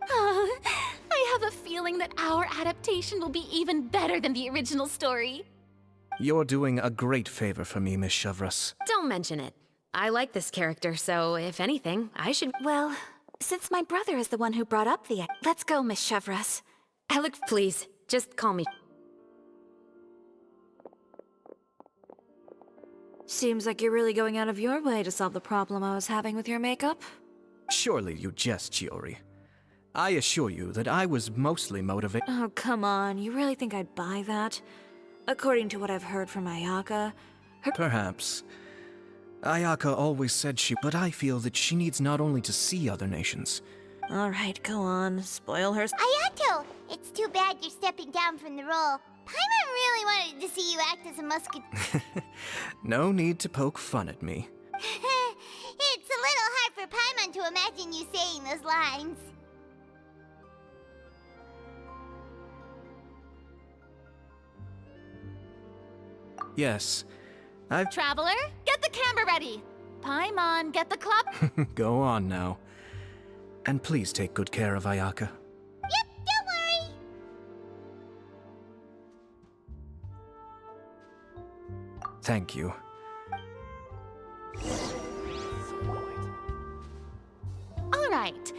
I have a feeling that our adaptation will be even better than the original story. You're doing a great favor for me, Miss Chevros. Don't mention it. I like this character, so if anything, I should... Well, since my brother is the one who brought up the... Let's go, Miss Chevros. Please, just call me. Seems like you're really going out of your way to solve the problem I was having with your makeup. Surely you jest, Chiori. I assure you that I was mostly motivated. Oh, come on. You really think I'd buy that? According to what I've heard from Ayaka, Perhaps. Ayaka always said but I feel that she needs not only to see other nations. Alright, go on. Spoil her. Ayato, it's too bad you're stepping down from the role. Paimon really wanted to see you act as a musket. No need to poke fun at me. It's a little hard for Paimon to imagine you saying those lines. Yes, Traveler, get the camera ready. Paimon, get the club. Go on now. And please take good care of Ayaka. Yep, don't worry. Thank you. All right.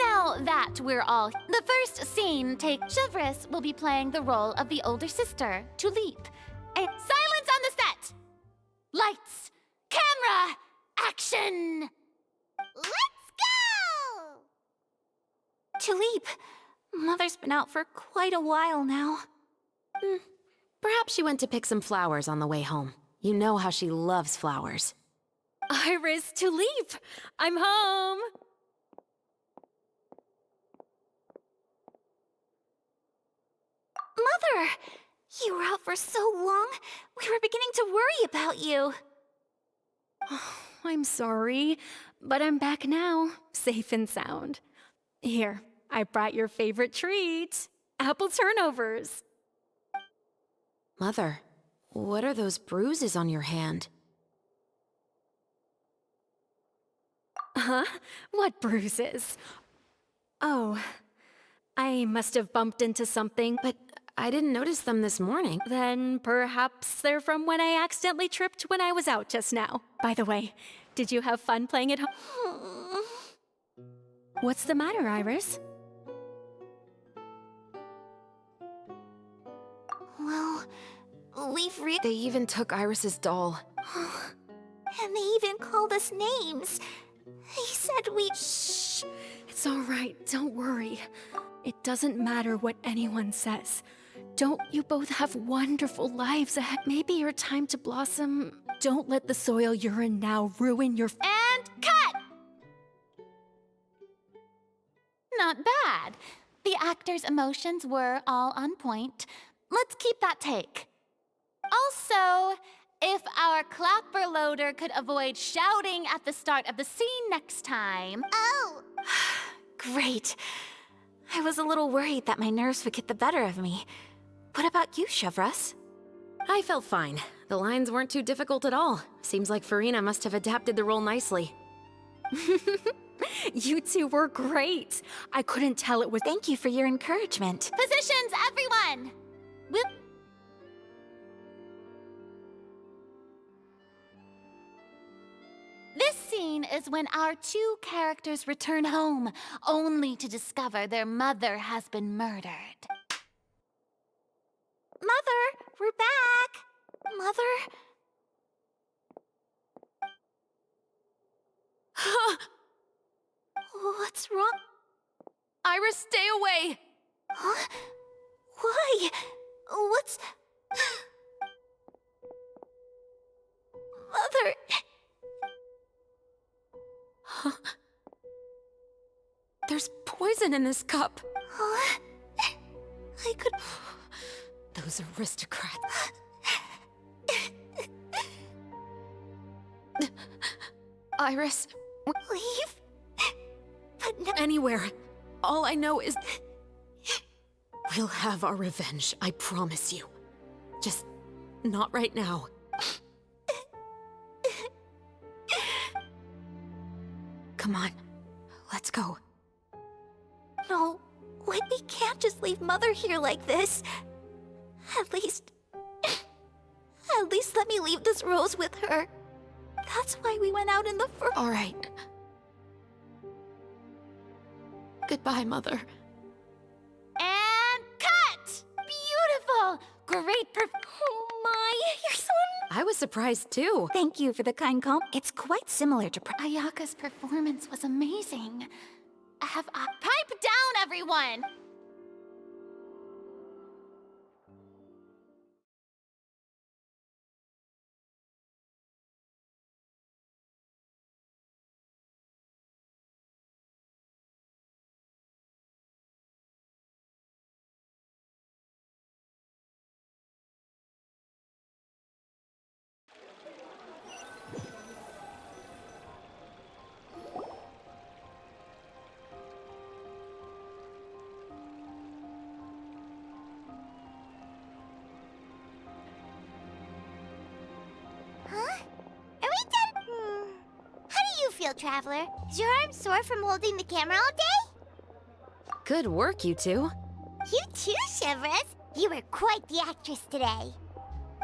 Now that we're all... The first scene Chevros will be playing the role of the older sister, Tulip. And silence on the set! Lights! Camera! Action! Let's go! Tulip, Mother's been out for quite a while now. Perhaps she went to pick some flowers on the way home. You know how she loves flowers. Iris, Tulip! I'm home! Mother! You were out for so long, we were beginning to worry about you. I'm sorry, but I'm back now, safe and sound. Here, I brought your favorite treat, apple turnovers. Mother, what are those bruises on your hand? Huh? What bruises? Oh, I must have bumped into something. But I didn't notice them this morning. Then perhaps they're from when I accidentally tripped when I was out just now. By the way, did you have fun playing at home? What's the matter, Iris? Well, They even took Iris's doll. And they even called us names. He said we... Shh! It's all right, don't worry. It doesn't matter what anyone says. Don't you both have wonderful lives ahead? Maybe your time to blossom. Don't let the soil you're in now ruin your... And cut! Not bad. The actor's emotions were all on point. Let's keep that take. Also, if our clapper loader could avoid shouting at the start of the scene next time... Oh! Great. I was a little worried that my nerves would get the better of me. What about you, Chevros? I felt fine. The lines weren't too difficult at all. Seems like Farina must have adapted the role nicely. You two were great. I couldn't tell it was... Thank you for your encouragement. Positions, everyone! This scene is when our two characters return home, only to discover their mother has been murdered. Mother, we're back! Mother? What's wrong? Iris, stay away! Huh? Why? What's... Mother... poison in this cup. I could... Those aristocrats. Iris, Leave? But no... anywhere. All I know is... We'll have our revenge, I promise you. Just not right now. Come on, let's go. No, we can't just leave Mother here like this. At least let me leave this rose with her. That's why we went out in the first... All right. Goodbye, Mother. And cut! Beautiful! Great Oh my, you're so... I was surprised too. Thank you for the kind compliment. It's quite similar to... Ayaka's performance was amazing. I have a pipe down, everyone! Traveler. Is your arm sore from holding the camera all day? Good work, you two. You too, Severus. You were quite the actress today.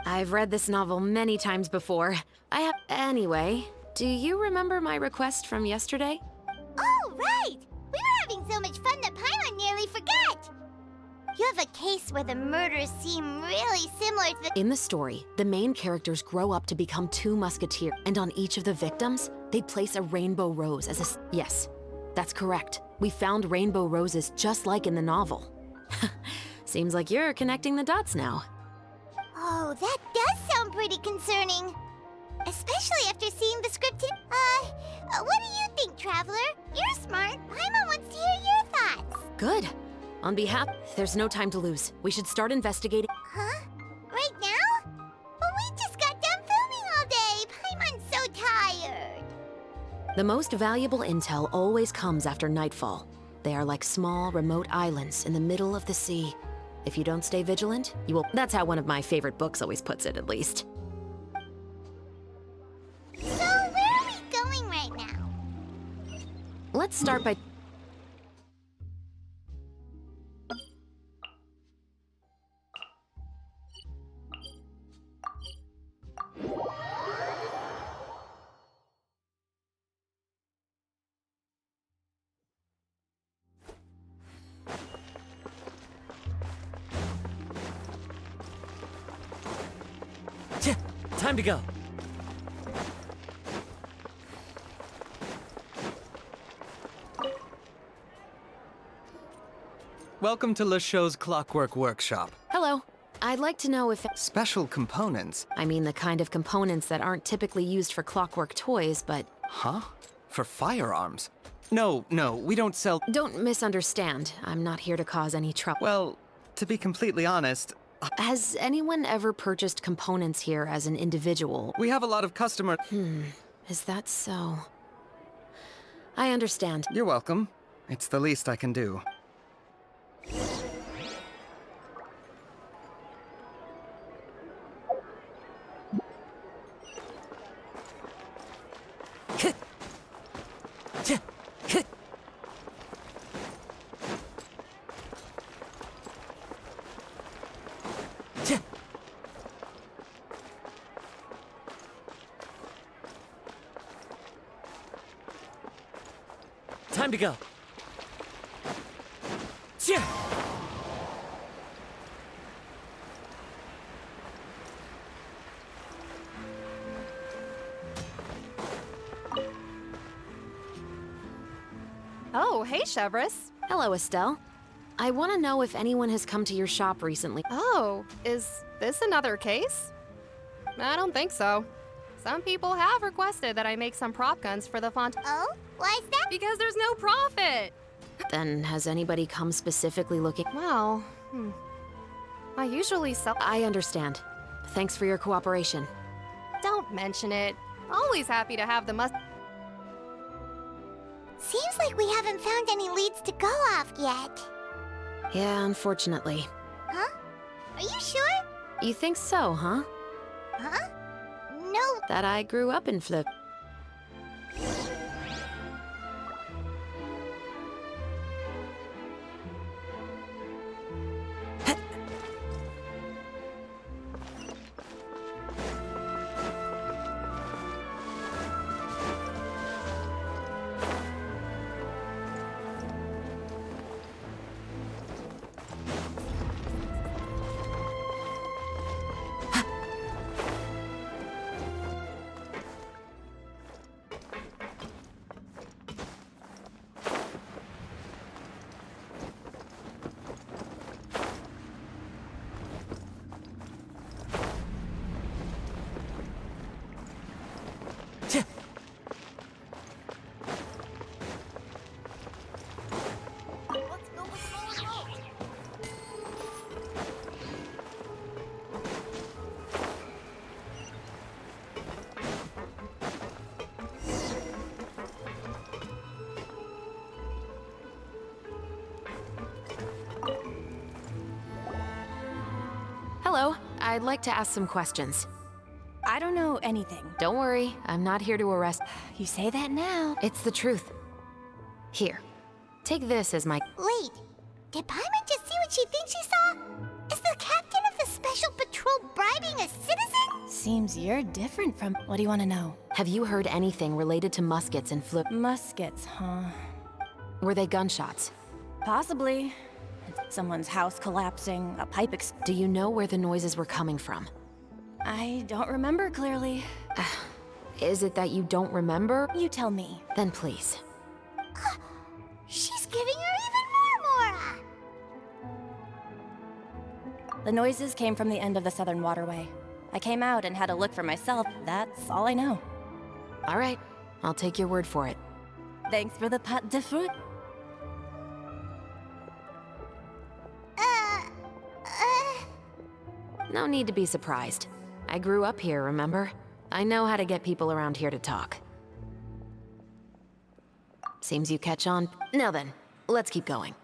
I've read this novel many times before. Anyway, do you remember my request from yesterday? Oh, right! We were having so much fun that Paimon nearly forgot! You have a case where the murders seem really similar to the... In the story, the main characters grow up to become 2 musketeers, and on each of the victims, they place a rainbow rose as a... Yes, that's correct. We found rainbow roses just like in the novel. Seems like you're connecting the dots now. Oh, that does sound pretty concerning. Especially after seeing the script today. What do you think, Traveler? You're smart. Paimon wants to hear your thoughts. Good. On behalf... There's no time to lose. We should start investigating... Huh? Right now? But we just got done filming all day. Paimon's so tired. The most valuable intel always comes after nightfall. They are like small, remote islands in the middle of the sea. If you don't stay vigilant, you will... That's how one of my favorite books always puts it, at least. So, where are we going right now? Let's start by... Time to go. Welcome to LeChaux's Clockwork Workshop. Hello. I'd like to know if... Special components? I mean the kind of components that aren't typically used for clockwork toys, but... Huh? For firearms? No, we don't sell... Don't misunderstand. I'm not here to cause any trouble. Well, to be completely honest... Has anyone ever purchased components here as an individual? We have a lot of customers... Is that so? I understand. You're welcome. It's the least I can do. Time to go. Oh, hey, Severus. Hello, Estelle. I want to know if anyone has come to your shop recently. Oh, is this another case? I don't think so. Some people have requested that I make some prop guns for the font. Oh? Why is that? Because there's no profit! Then has anybody come specifically looking? Well, I usually sell. I understand. Thanks for your cooperation. Don't mention it. Always happy to have the must. Seems like we haven't found any leads to go off yet. Yeah, unfortunately. Huh? Are you sure? You think so, huh? Huh? No. That I grew up in Flip. Hello, I'd like to ask some questions. I don't know anything. Don't worry, I'm not here to arrest. You say that now. It's the truth. Here, take this as my. Wait, did Paimon just see what she thinks she saw? Is the captain of the special patrol bribing a citizen? Seems you're different from. What do you want to know? Have you heard anything related to muskets and Flip? Muskets, huh? Were they gunshots? Possibly. Someone's house collapsing, a pipe Do you know where the noises were coming from? I don't remember clearly. Is it that you don't remember? You tell me. Then please. She's giving her even more Mora! The noises came from the end of the southern waterway. I came out and had a look for myself. That's all I know. All right, I'll take your word for it. Thanks for the pat de fruit. No need to be surprised. I grew up here, remember? I know how to get people around here to talk. Seems you catch on. Now then, let's keep going.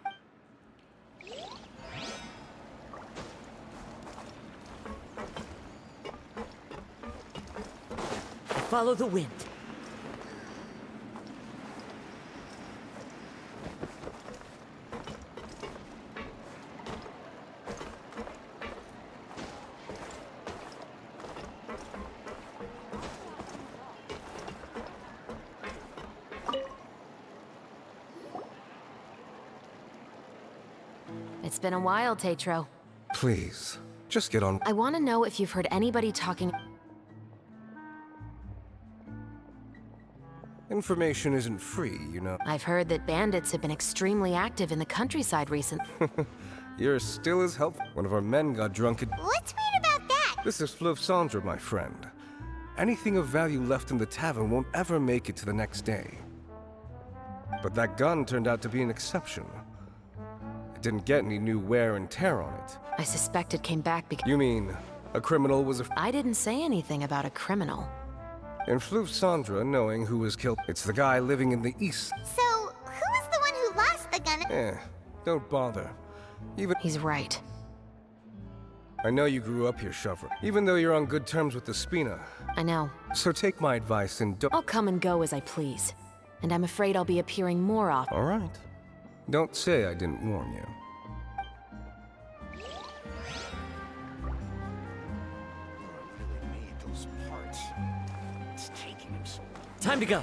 Follow the wind. It's been a while, Tetro. Please, just get on. I want to know if you've heard anybody talking. Information isn't free, you know. I've heard that bandits have been extremely active in the countryside recently. You're still as helpful. One of our men got drunk and... What's weird about that? This is Fleuve Sandra, my friend. Anything of value left in the tavern won't ever make it to the next day. But that gun turned out to be an exception. It didn't get any new wear and tear on it. I suspect it came back because... You mean, a criminal was a... I didn't say anything about a criminal. In Fleuve Sandra, knowing who was killed, it's the guy living in the east. So, who was the one who lost the gun? Don't bother. He's right. I know you grew up here, Shover, even though you're on good terms with the Spina. I know. So take my advice and don't... I'll come and go as I please. And I'm afraid I'll be appearing more often. All right. Don't say I didn't warn you. Time to go.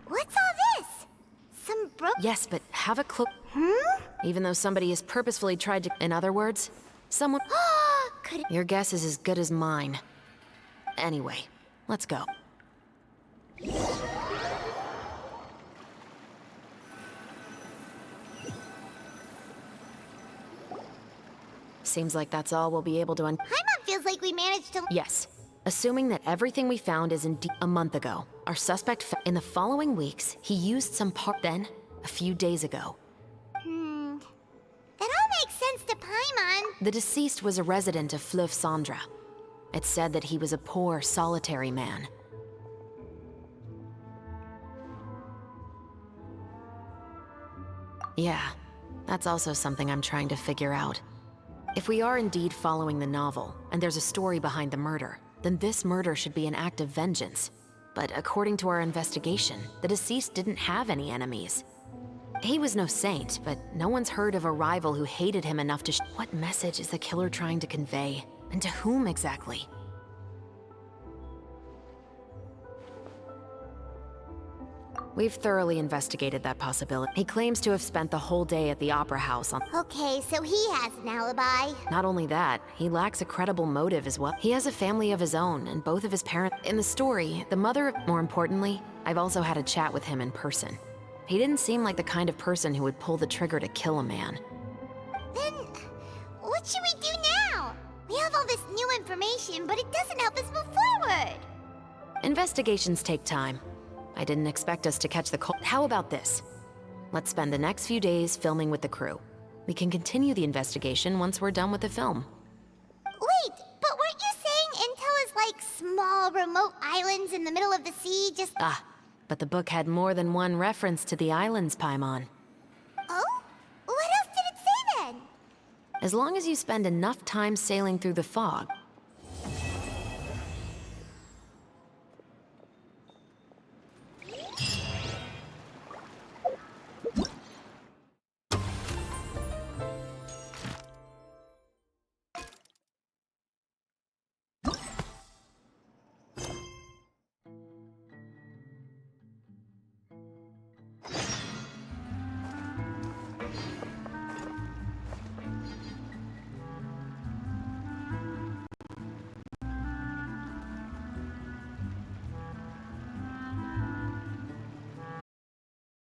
What's all this? Some broke... Yes, but have a cloak. Hmm? even though somebody has purposefully tried to. In other words, someone. Your guess is as good as mine. Anyway, let's go. Seems like that's all we'll be able to Paimon feels like we managed to... Yes. Assuming that everything we found is indeed a month ago, our suspect in the following weeks, he used some part. Then, a few days ago. That all makes sense to Paimon. The deceased was a resident of Fleuve Cendra. It said that he was a poor, solitary man. Yeah, that's also something I'm trying to figure out. If we are indeed following the novel, and there's a story behind the murder, then this murder should be an act of vengeance. But according to our investigation, the deceased didn't have any enemies. He was no saint, but no one's heard of a rival who hated him enough to What message is the killer trying to convey? And to whom exactly? We've thoroughly investigated that possibility. He claims to have spent the whole day at the Opera House on... Okay, so he has an alibi. Not only that, he lacks a credible motive as well. He has a family of his own, and both of his parents... In the story, the mother... More importantly, I've also had a chat with him in person. He didn't seem like the kind of person who would pull the trigger to kill a man. Then, what should we do now? We have all this new information, but it doesn't help us move forward. Investigations take time. I didn't expect us to catch the cold. How about this? Let's spend the next few days filming with the crew. We can continue the investigation once we're done with the film. Wait, but weren't you saying Intel is like small, remote islands in the middle of the sea, just... But the book had more than one reference to the islands, Paimon. Oh? What else did it say then? As long as you spend enough time sailing through the fog,